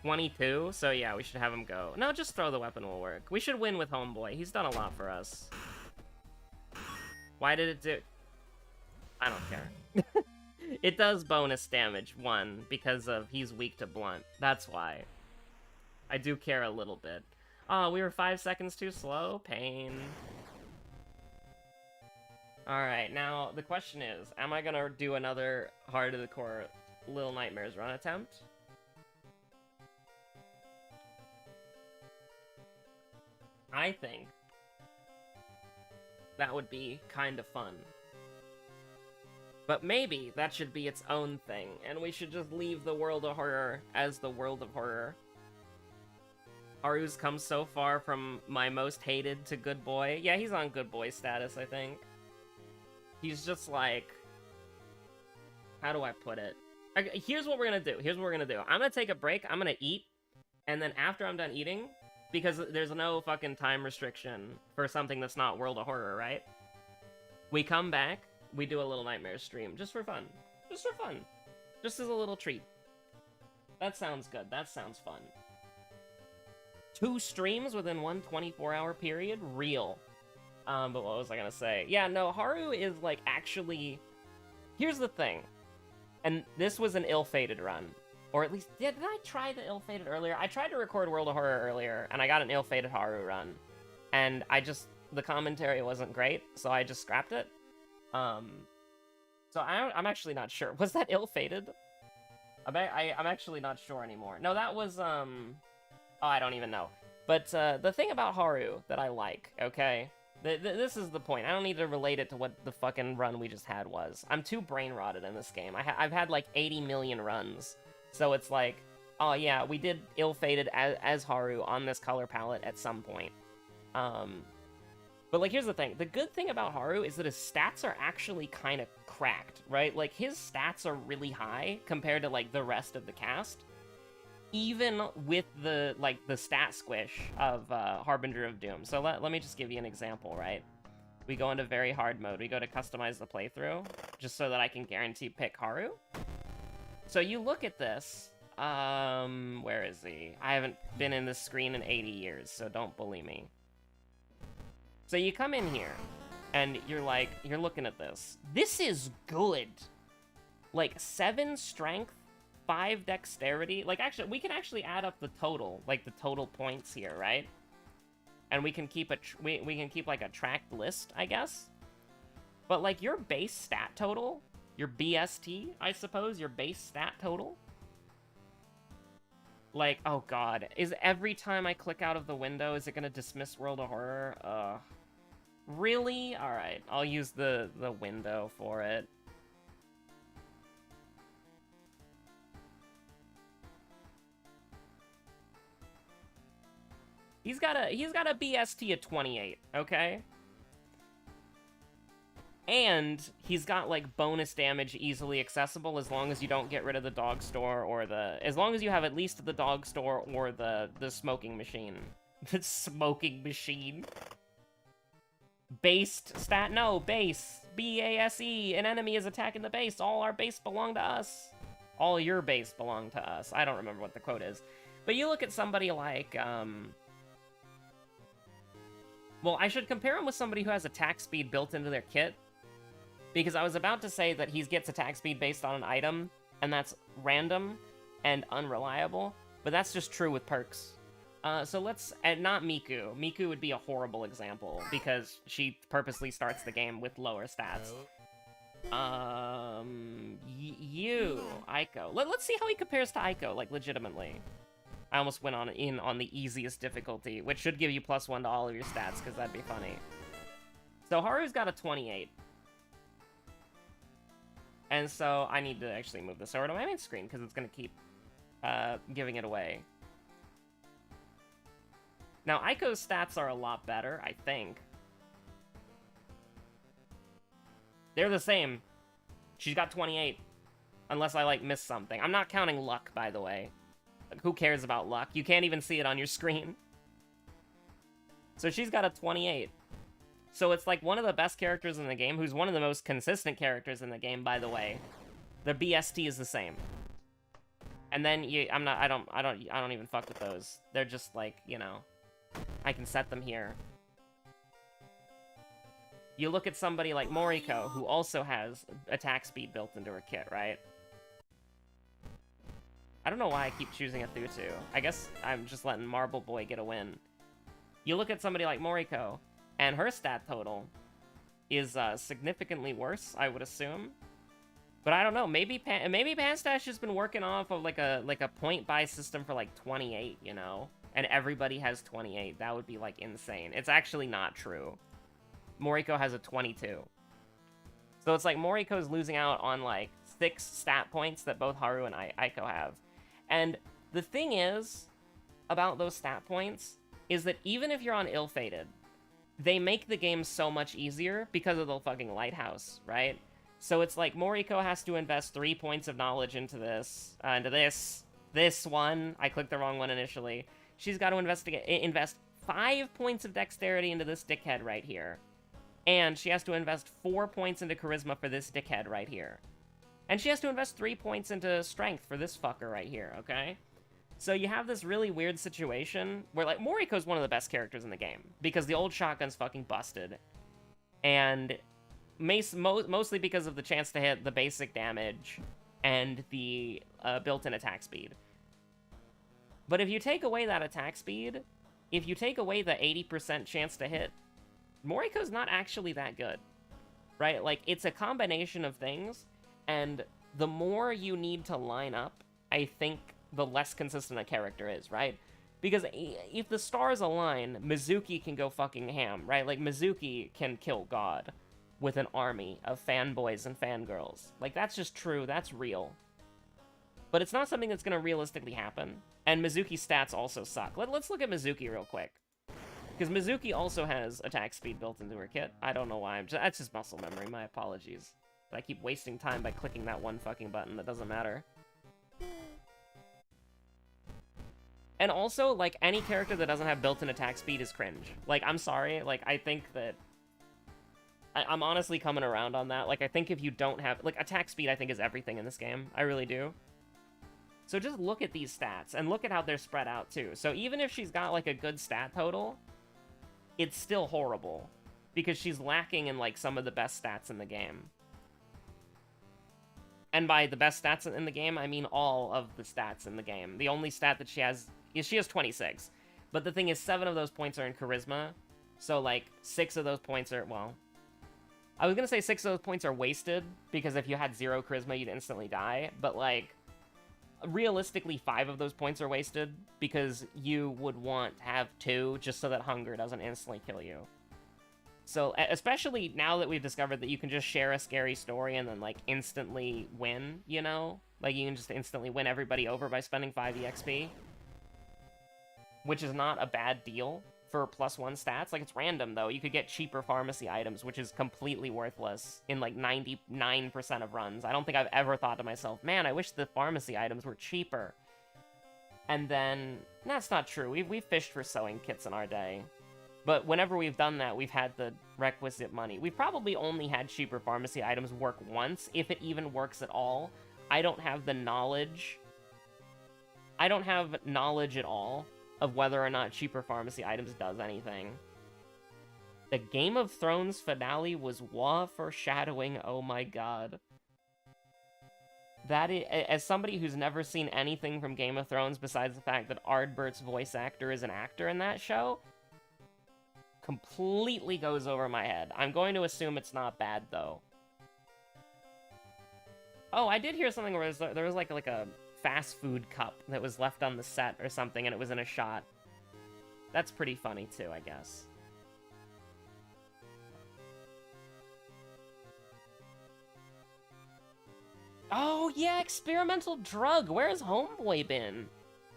22, so yeah, we should have him go. No, just throw the weapon will work. We should win with Homeboy. He's done a lot for us. Why did it do... I don't care. It does bonus damage, 1, because of he's weak to blunt. That's why. I do care a little bit. Oh, we were 5 seconds too slow? Pain. Alright, now the question is, am I gonna do another Heart of the Core Little Nightmares run attempt? I think that would be kind of fun. But maybe that should be its own thing, and we should just leave the World of Horror as the World of Horror. Haru's come so far from my most hated to good boy. Yeah, he's on good boy status, I think. He's just like... How do I put it? Here's what we're gonna do. Here's what we're gonna do. I'm gonna take a break, I'm gonna eat, and then after I'm done eating, because there's no fucking time restriction for something that's not World of Horror, right? We come back, we do a Little Nightmares stream, just for fun. Just for fun. Just as a little treat. That sounds good. That sounds fun. 2 streams within one 24-hour period? Real. But what was I gonna say? Yeah, no, Haru is, like, actually... Here's the thing. And this was an ill-fated run. Or at least, did I try the ill-fated earlier? I tried to record World of Horror earlier, and I got an ill-fated Haru run. And the commentary wasn't great, so I just scrapped it. So I'm actually not sure. Was that ill-fated? I'm actually not sure anymore. No, that was, oh, I don't even know. But, the thing about Haru that I like, okay? This is the point. I don't need to relate it to what the fucking run we just had was. I'm too brain-rotted in this game. I've had, like, 80 million runs. So it's like, Oh yeah, we did ill-fated as Haru on this color palette at some point. But like, here's the thing. The good thing about Haru is that his stats are actually kind of cracked, right? Like, his stats are really high compared to, like, the rest of the cast. Even with the, like, the stat squish of Harbinger of Doom. So let me just give you an example, right? We go into very hard mode. We go to customize the playthrough, just so that I can guarantee pick Haru. So you look at this. Where is he? I haven't been in this screen in 80 years, so don't bully me. So you come in here, and you're like, you're looking at this. This is good. Like, 7 strength, 5 dexterity. Like, actually, we can actually add up the total, like, the total points here, right? And we can keep we can keep, like, a tracked list, I guess. But, like, your base stat total, your BST, I suppose, your base stat total, like, oh god, is every time I click out of the window, is it gonna dismiss World of Horror? Really? Alright, I'll use the window for it. He's got a BST of 28, okay? And he's got, like, bonus damage easily accessible as long as you don't get rid of the dog store or as long as you have at least the dog store or the smoking machine. The smoking machine. Based stat, no, base. B-A-S-E, an enemy is attacking the base. All our base belong to us. All your base belong to us. I don't remember what the quote is. But you look at somebody like, well, I should compare him with somebody who has attack speed built into their kit. Because I was about to say that he gets attack speed based on an item, and that's random and unreliable, but that's just true with perks. So let's, and not Miku. Miku would be a horrible example, because she purposely starts the game with lower stats. Aiko. Let's see how he compares to Aiko, like, legitimately. I almost went on the easiest difficulty, which should give you +1 to all of your stats, because that'd be funny. So Haru's got a 28. And so I need to actually move this over to my main screen, because it's going to keep giving it away. Now, Aiko's stats are a lot better, I think. They're the same. She's got 28. Unless I, like, missed something. I'm not counting luck, by the way. Like, who cares about luck? You can't even see it on your screen. So she's got a 28. So it's, like, one of the best characters in the game, who's one of the most consistent characters in the game, by the way. Their BST is the same. And then I don't even fuck with those. They're just, like, you know, I can set them here. You look at somebody like Moriko, who also has attack speed built into her kit, right? I don't know why I keep choosing a Thutu. I guess I'm just letting Marble Boy get a win. You look at somebody like Moriko, and her stat total is significantly worse, I would assume. But I don't know. Maybe Panstash has been working off of like a point buy system for like 28, you know, and everybody has 28. That would be like insane. It's actually not true. Moriko has a 22. So it's like Moriko's losing out on like 6 stat points that both Haru and Aiko have. And the thing is about those stat points is that even if you're on ill-fated, they make the game so much easier because of the fucking lighthouse, right? So it's like Moriko has to invest 3 points of knowledge into this, this one. I clicked the wrong one initially. She's got to invest 5 points of dexterity into this dickhead right here. And she has to invest 4 points into charisma for this dickhead right here. And she has to invest 3 points into strength for this fucker right here, okay? So you have this really weird situation where, like, Moriko's one of the best characters in the game because the old shotgun's fucking busted. And mostly because of the chance to hit the basic damage and the built-in attack speed. But if you take away that attack speed, if you take away the 80% chance to hit, Moriko's not actually that good, right? Like, it's a combination of things, and the more you need to line up, I think the less consistent a character is, right? Because if the stars align, Mizuki can go fucking ham, right? Like, Mizuki can kill God with an army of fanboys and fangirls. Like, that's just true, that's real. but it's not something that's going to realistically happen. And Mizuki's stats also suck. Let's look at Mizuki real quick. Because Mizuki also has attack speed built into her kit. I don't know why. That's just muscle memory. My apologies. I keep wasting time by clicking that one fucking button that doesn't matter. And also, like, any character that doesn't have built-in attack speed is cringe. Like, I'm sorry. Like, I think that... I'm honestly coming around on that. Like, I think if you don't have... Like, attack speed, I think, is everything in this game. I really do. So just look at these stats, and look at how they're spread out, too. So even if she's got, like, a good stat total, it's still horrible. Because she's lacking in, like, some of the best stats in the game. And by the best stats in the game, I mean all of the stats in the game. The only stat that she has is she has 26. But the thing is, 7 of those points are in Charisma. So, like, 6 of those points are, well... I was gonna say 6 of those points are wasted, because if you had 0 Charisma, you'd instantly die. But, like, realistically, 5 of those points are wasted, because you would want to have 2, just so that hunger doesn't instantly kill you. So, especially now that we've discovered that you can just share a scary story and then, like, instantly win, you know? Like, you can just instantly win everybody over by spending 5 EXP. Which is not a bad deal for +1 stats. Like, it's random, though. You could get cheaper pharmacy items, which is completely worthless in, like, 99% of runs. I don't think I've ever thought to myself, man, I wish the pharmacy items were cheaper. And then, that's not true. We've fished for sewing kits in our day. But whenever we've done that, we've had the requisite money. We've probably only had cheaper pharmacy items work once, if it even works at all. I don't have the knowledge. I don't have knowledge at all of whether or not cheaper pharmacy items does anything. The Game of Thrones finale was foreshadowing, oh my god. That is, as somebody who's never seen anything from Game of Thrones besides the fact that Ardbert's voice actor is an actor in that show, completely goes over my head. I'm going to assume it's not bad, though. Oh, I did hear something where there was like a fast food cup that was left on the set or something, and it was in a shot. That's pretty funny, too, I guess. Oh, yeah, experimental drug. Where's Homeboy been?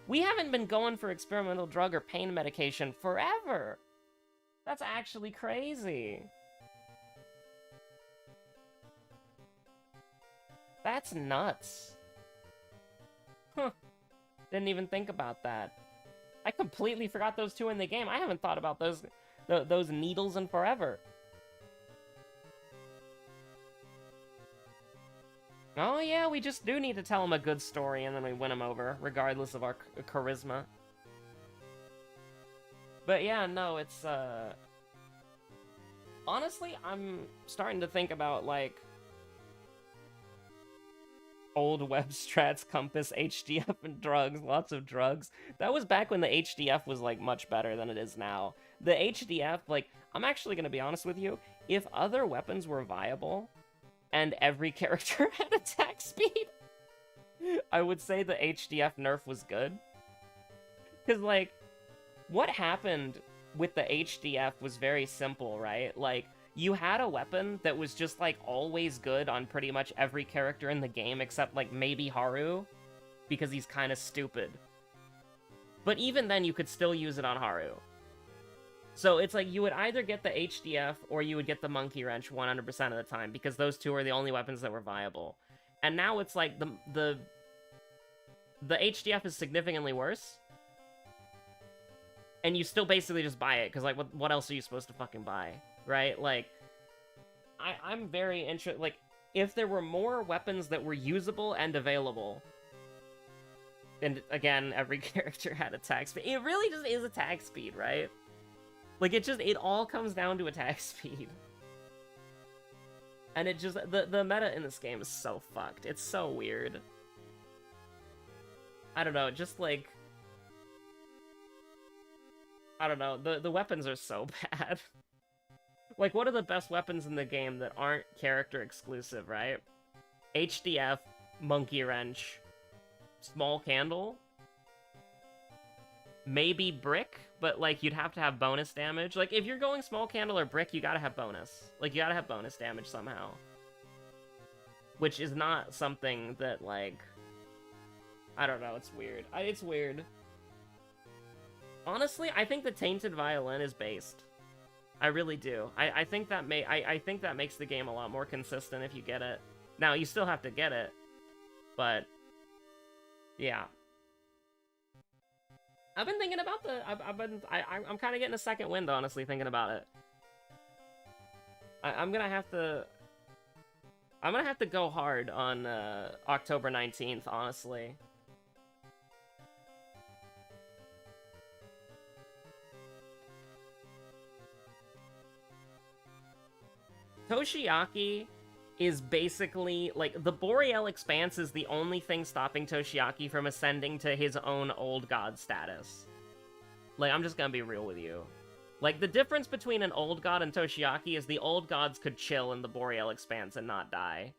We haven't been going for experimental drug or pain medication forever. That's actually crazy. That's nuts. Huh. Didn't even think about that. I completely forgot those two in the game. I haven't thought about those needles in forever. Oh yeah, we just do need to tell him a good story and then we win him over, regardless of our charisma. But yeah, no, it's, honestly, I'm starting to think about, like, old web strats, compass, HDF, and drugs. Lots of drugs. That was back when the HDF was, like, much better than it is now. The HDF, like, I'm actually gonna be honest with you, if other weapons were viable, and every character had attack speed, I would say the HDF nerf was good. Because, like, what happened with the HDF was very simple, right? Like, you had a weapon that was just, like, always good on pretty much every character in the game, except, like, maybe Haru, because he's kind of stupid. But even then, you could still use it on Haru. So it's like, you would either get the HDF, or you would get the Monkey Wrench 100% of the time, because those two are the only weapons that were viable. And now it's like, the HDF is significantly worse, and you still basically just buy it, because, like, what else are you supposed to fucking buy, right? Like, I'm very interested, like, if there were more weapons that were usable and available, and, again, every character had attack speed, it really just is attack speed, right? Like, it all comes down to attack speed. And it just, the meta in this game is so fucked. It's so weird. I don't know, just, like, I don't know, the weapons are so bad. Like, what are the best weapons in the game that aren't character exclusive, right? HDF, Monkey Wrench, Small Candle, maybe Brick, but, like, you'd have to have bonus damage. Like, if you're going Small Candle or Brick, you gotta have bonus. Like, you gotta have bonus damage somehow. Which is not something that, like, I don't know, it's weird. It's weird. Honestly, I think the Tainted Violin is based. I really do. I think that I think that makes the game a lot more consistent if you get it. Now, you still have to get it, but yeah. I've been thinking about I'm kind of getting a second wind, honestly, thinking about it. I'm gonna have to go hard on October 19th, honestly. Toshiaki is basically, like, the Boreal Expanse is the only thing stopping Toshiaki from ascending to his own old god status. Like, I'm just gonna be real with you. Like, the difference between an old god and Toshiaki is the old gods could chill in the Boreal Expanse and not die.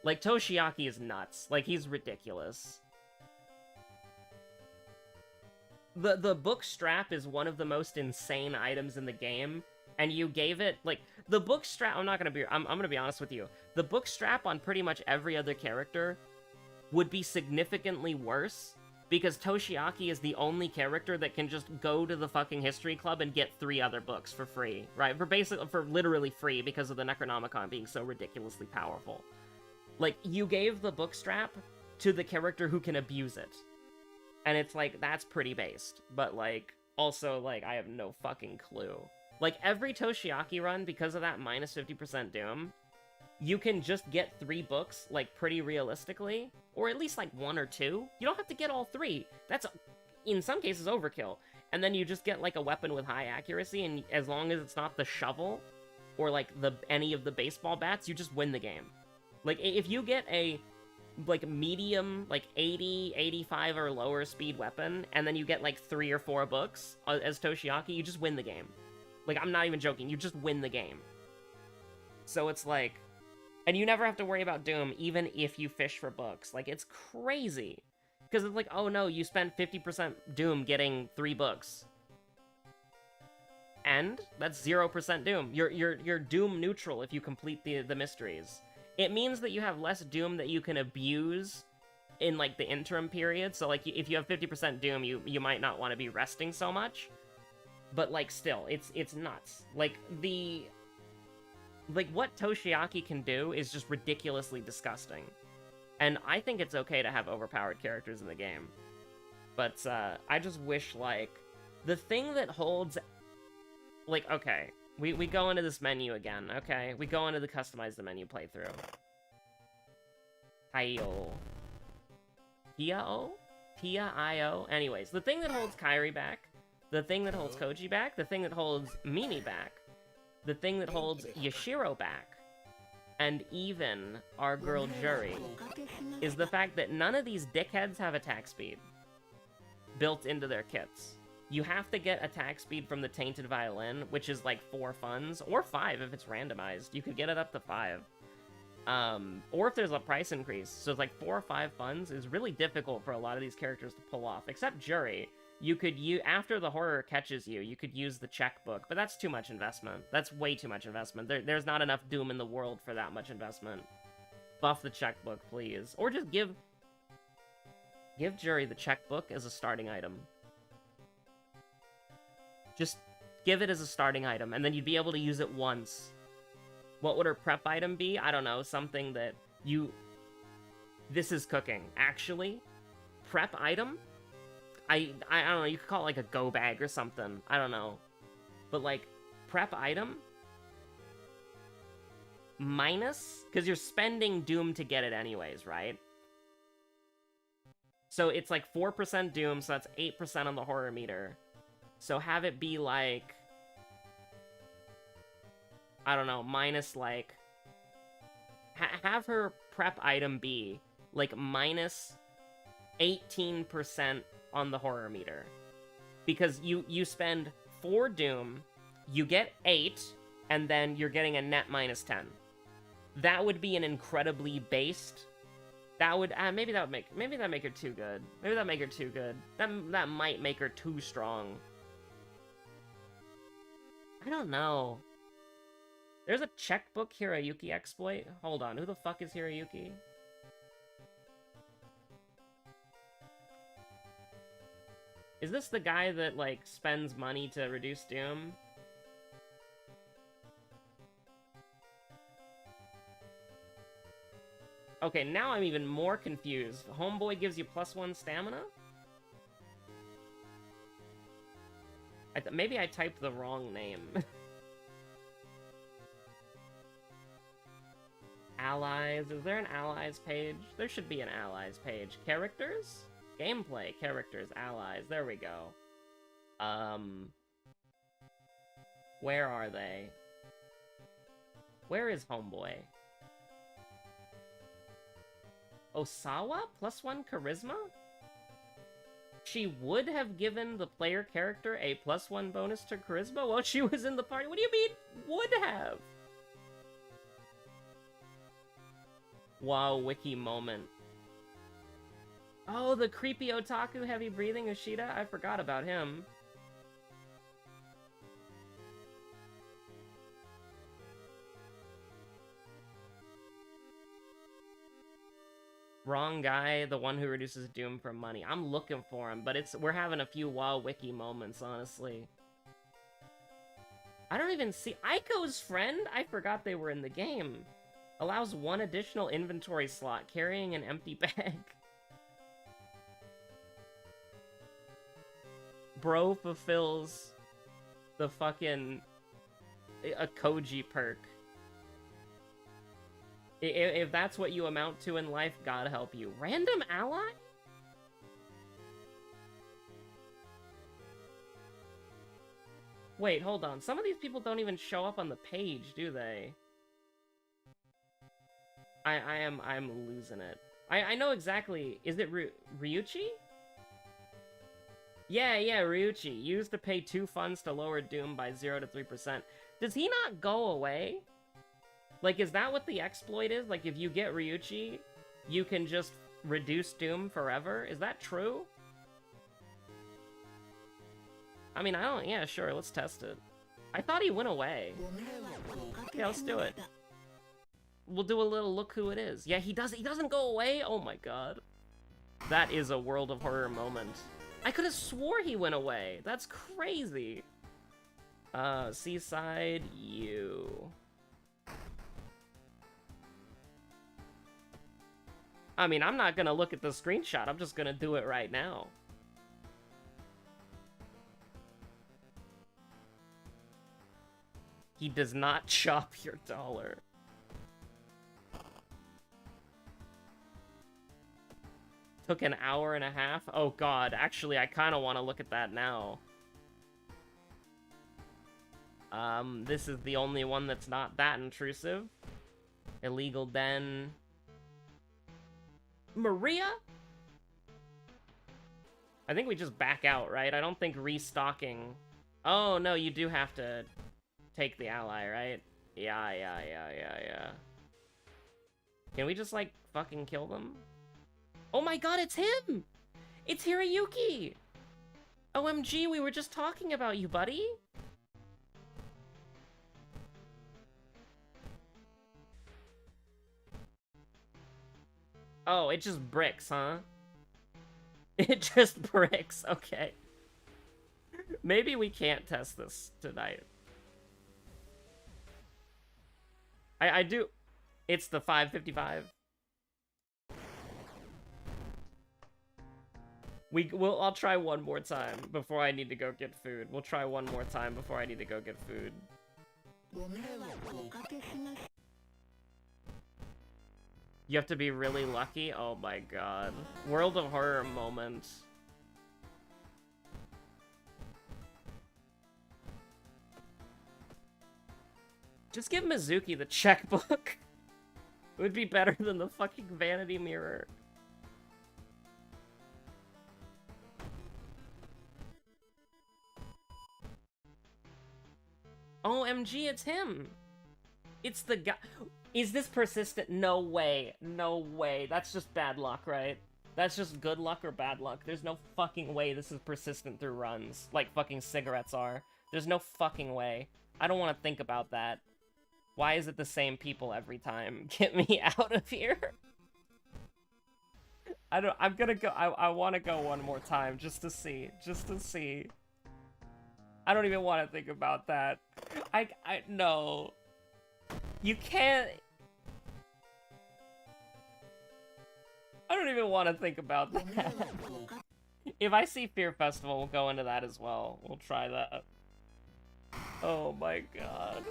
Like, Toshiaki is nuts. Like, he's ridiculous. The book strap is one of the most insane items in the game, and you gave it, like, the book strap, I'm gonna be honest with you. The book strap on pretty much every other character would be significantly worse, because Toshiaki is the only character that can just go to the fucking History Club and get 3 other books for free, right? For literally free, because of the Necronomicon being so ridiculously powerful. Like, you gave the book strap to the character who can abuse it. And it's like, that's pretty based. But, like, also, like, I have no fucking clue. Like, every Toshiaki run, because of that minus 50% Doom, you can just get 3 books, like, pretty realistically. Or at least, like, 1 or 2. You don't have to get all 3. That's, in some cases, overkill. And then you just get, like, a weapon with high accuracy, and as long as it's not the shovel, or, like, any of the baseball bats, you just win the game. Like, if you get a, like, medium, like, 80, 85 or lower speed weapon, and then you get, like, 3 or 4 books as Toshiaki, you just win the game. Like, I'm not even joking, you just win the game. So it's like, and you never have to worry about Doom, even if you fish for books. Like, it's crazy. Because it's like, oh no, you spent 50% Doom getting 3 books. And that's 0% Doom. You're Doom neutral if you complete the mysteries. It means that you have less Doom that you can abuse in, like, the interim period. So, like, if you have 50% Doom, you might not want to be resting so much. But, like, still, it's nuts. Like, what Toshiaki can do is just ridiculously disgusting. And I think it's okay to have overpowered characters in the game. But, I just wish, like, the thing that holds... Like, okay, we go into this menu again, okay? We go into the customize the menu playthrough. Taio. Tia-O? Tia-I-O? Anyways, the thing that holds Kairi back, the thing that holds Koji back, the thing that holds Mimi back, the thing that holds Yashiro back, and even our girl Juri, is the fact that none of these dickheads have attack speed built into their kits. You have to get attack speed from the Tainted Violin, which is like 4 funds, or 5 if it's randomized. You could get it up to 5. Or if there's a price increase. So it's like 4 or 5 funds is really difficult for a lot of these characters to pull off. Except Juri. You could after the horror catches you, you could use the checkbook, but that's too much investment. That's way too much investment. There's not enough Doom in the world for that much investment. Buff the checkbook, please. Or just give Juri the checkbook as a starting item. Just give it as a starting item, and then you'd be able to use it once. What would her prep item be? I don't know, something that you... This is cooking. Actually, prep item? I don't know, you could call it like a go bag or something. I don't know. But like, prep item? Minus? Because you're spending Doom to get it anyways, right? So it's like 4% Doom, so that's 8% on the horror meter. So have it be like, I don't know, minus like, have her prep item be like minus 18% on the horror meter. Because you spend 4 Doom, you get 8, and then you're getting a net minus 10. That would be an incredibly based, that would, maybe that make her too good. Maybe that make her too good. That might make her too strong. I don't know. There's a checkbook Hiroyuki exploit. Hold on, who the fuck is Hiroyuki? Is this the guy that, like, spends money to reduce Doom? Okay, now I'm even more confused. Homeboy gives you +1 stamina? Maybe I typed the wrong name. Allies. Is there an allies page? There should be an allies page. Characters? Gameplay. Characters. Allies. There we go. Where are they? Where is Homeboy? Osawa? +1 charisma? She would have given the player character a +1 bonus to charisma while she was in the party? What do you mean, would have? Wow, wiki moment. Oh, the creepy otaku heavy breathing Ushida? I forgot about him. Wrong guy, the one who reduces Doom for money. I'm looking for him, but we're having a few WoW wiki moments, honestly. I don't even see Aiko's friend. I forgot they were in the game. Allows 1 additional inventory slot, carrying an empty bag. Bro fulfills the fucking a Koji perk. If that's what you amount to in life, God help you. Random ally? Wait, hold on. Some of these people don't even show up on the page, do they? I'm losing it. I know exactly. Is it Ryuchi? Yeah, Ryuchi. Used to pay 2 funds to lower Doom by 0 to 3%. Does he not go away? Like, is that what the exploit is? Like, if you get Ryuchi, you can just reduce Doom forever? Is that true? I mean, I don't... Yeah, sure, let's test it. I thought he went away. Yeah, let's do it. We'll do a little look who it is. Yeah, he doesn't go away? Oh my god. That is a World of Horror moment. I could have swore he went away. That's crazy. Seaside, you... I mean, I'm not gonna look at the screenshot. I'm just gonna do it right now. He does not chop your dollar. Took an hour and a half? Oh god, actually, I kind of want to look at that now. This is the only one that's not that intrusive. Illegal den... Maria? I think we just back out, right? I don't think restocking... Oh, no, you do have to take the ally, right? Yeah. Can we just, like, fucking kill them? Oh my god, it's him! It's Hiroyuki! OMG, we were just talking about you, buddy! Oh, it just bricks, huh? It just bricks, okay. Maybe we can't test this tonight. I do... It's the 555. I'll try one more time before I need to go get food. We'll try one more time before I need to go get food. You have to be really lucky? Oh my god. World of Horror moment. Just give Mizuki the checkbook. It would be better than the fucking vanity mirror. OMG, it's him! It's the guy... Is this persistent? No way. No way. That's just bad luck, right? That's just good luck or bad luck. There's no fucking way this is persistent through runs, like fucking cigarettes are. There's no fucking way. I don't want to think about that. Why is it the same people every time? Get me out of here. I'm gonna go. I want to go one more time just to see. Just to see. I don't even want to think about that. No. You can't. I don't even want to think about that. If I see Fear Festival, we'll go into that as well. We'll try that. Oh my god.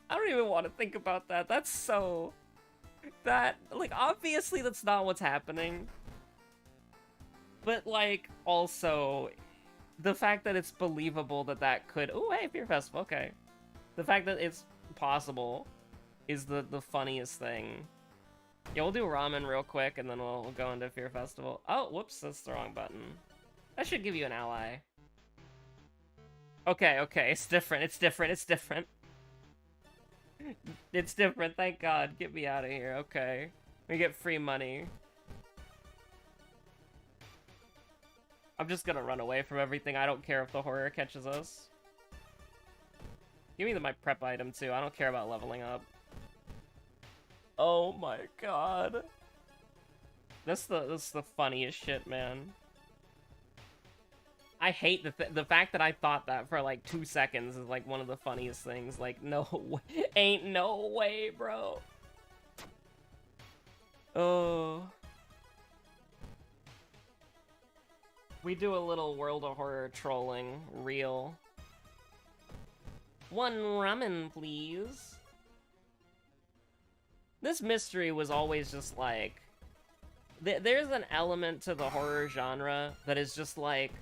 I don't even want to think about that. That's so... like, obviously that's not what's happening. But, like, also, the fact that it's believable that that could... Ooh, hey, Fear Festival, okay. The fact that it's possible is the funniest thing. Yeah, we'll do ramen real quick, and then we'll go into Fear Festival. Oh, whoops, that's the wrong button. That should give you an ally. Okay, it's different, it's different. It's different, thank God. Get me out of here, okay. We get free money. I'm just gonna run away from everything. I don't care if the horror catches us. Give me my prep item, too. I don't care about leveling up. Oh my god. That's the funniest shit, man. I hate the fact that I thought that for like 2 seconds is like one of the funniest things. Like, no way. Ain't no way, bro. Oh. We do a little World of Horror trolling. Real. One ramen, please. This mystery was always just like... There's an element to the horror genre that is just like...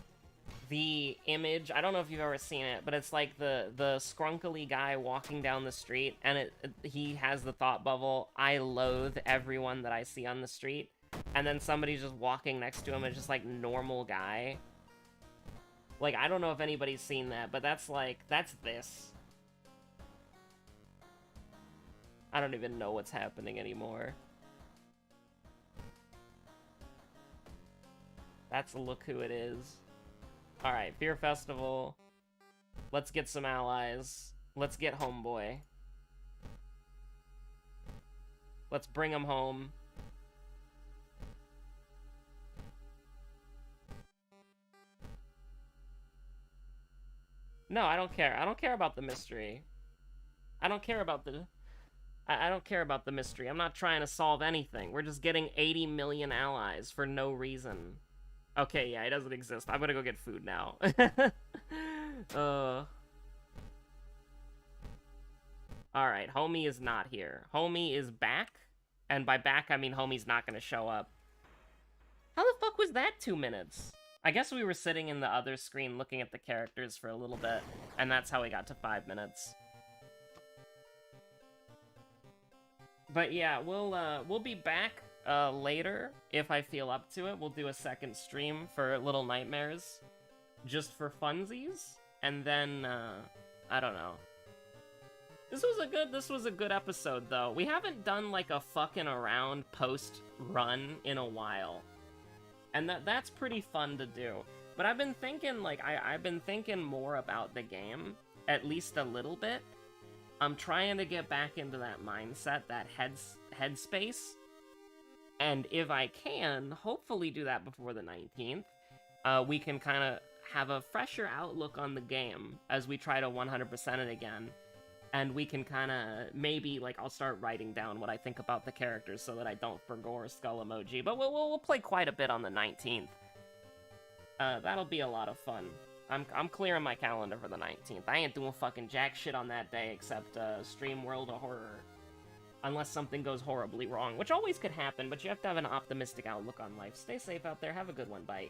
The image, I don't know if you've ever seen it, but it's like the scrunkly guy walking down the street, and he has the thought bubble, I loathe everyone that I see on the street. And then somebody's just walking next to him, and just like, normal guy. Like, I don't know if anybody's seen that, but that's like, that's this. I don't even know what's happening anymore. That's Look Who It Is. Alright, Fear Festival. Let's get some allies. Let's get Homeboy. Let's bring him home. No, I don't care. I don't care about the mystery. I don't care about the... I don't care about the mystery. I'm not trying to solve anything. We're just getting 80 million allies for no reason. Okay, yeah, it doesn't exist. I'm gonna go get food now. Alright, Homie is not here. Homie is back, and by back, I mean Homie's not gonna show up. How the fuck was that 2 minutes? I guess we were sitting in the other screen looking at the characters for a little bit, and that's how we got to 5 minutes. But yeah, we'll be back later if I feel up to it. We'll do a second stream for Little Nightmares, just for funsies, and then I don't know. This was a good episode though. We haven't done like a fucking around post run in a while, and that's pretty fun to do. But I've been thinking like I've been thinking more about the game, at least a little bit. I'm trying to get back into that mindset, that headspace. And if I can, hopefully do that before the 19th, we can kind of have a fresher outlook on the game as we try to 100% it again. And we can kind of, maybe, like, I'll start writing down what I think about the characters so that I don't forgo skull emoji. But we'll play quite a bit on the 19th. That'll be a lot of fun. I'm clearing my calendar for the 19th. I ain't doing fucking jack shit on that day except stream World of Horror. Unless something goes horribly wrong, which always could happen, but you have to have an optimistic outlook on life. Stay safe out there, have a good one, bye.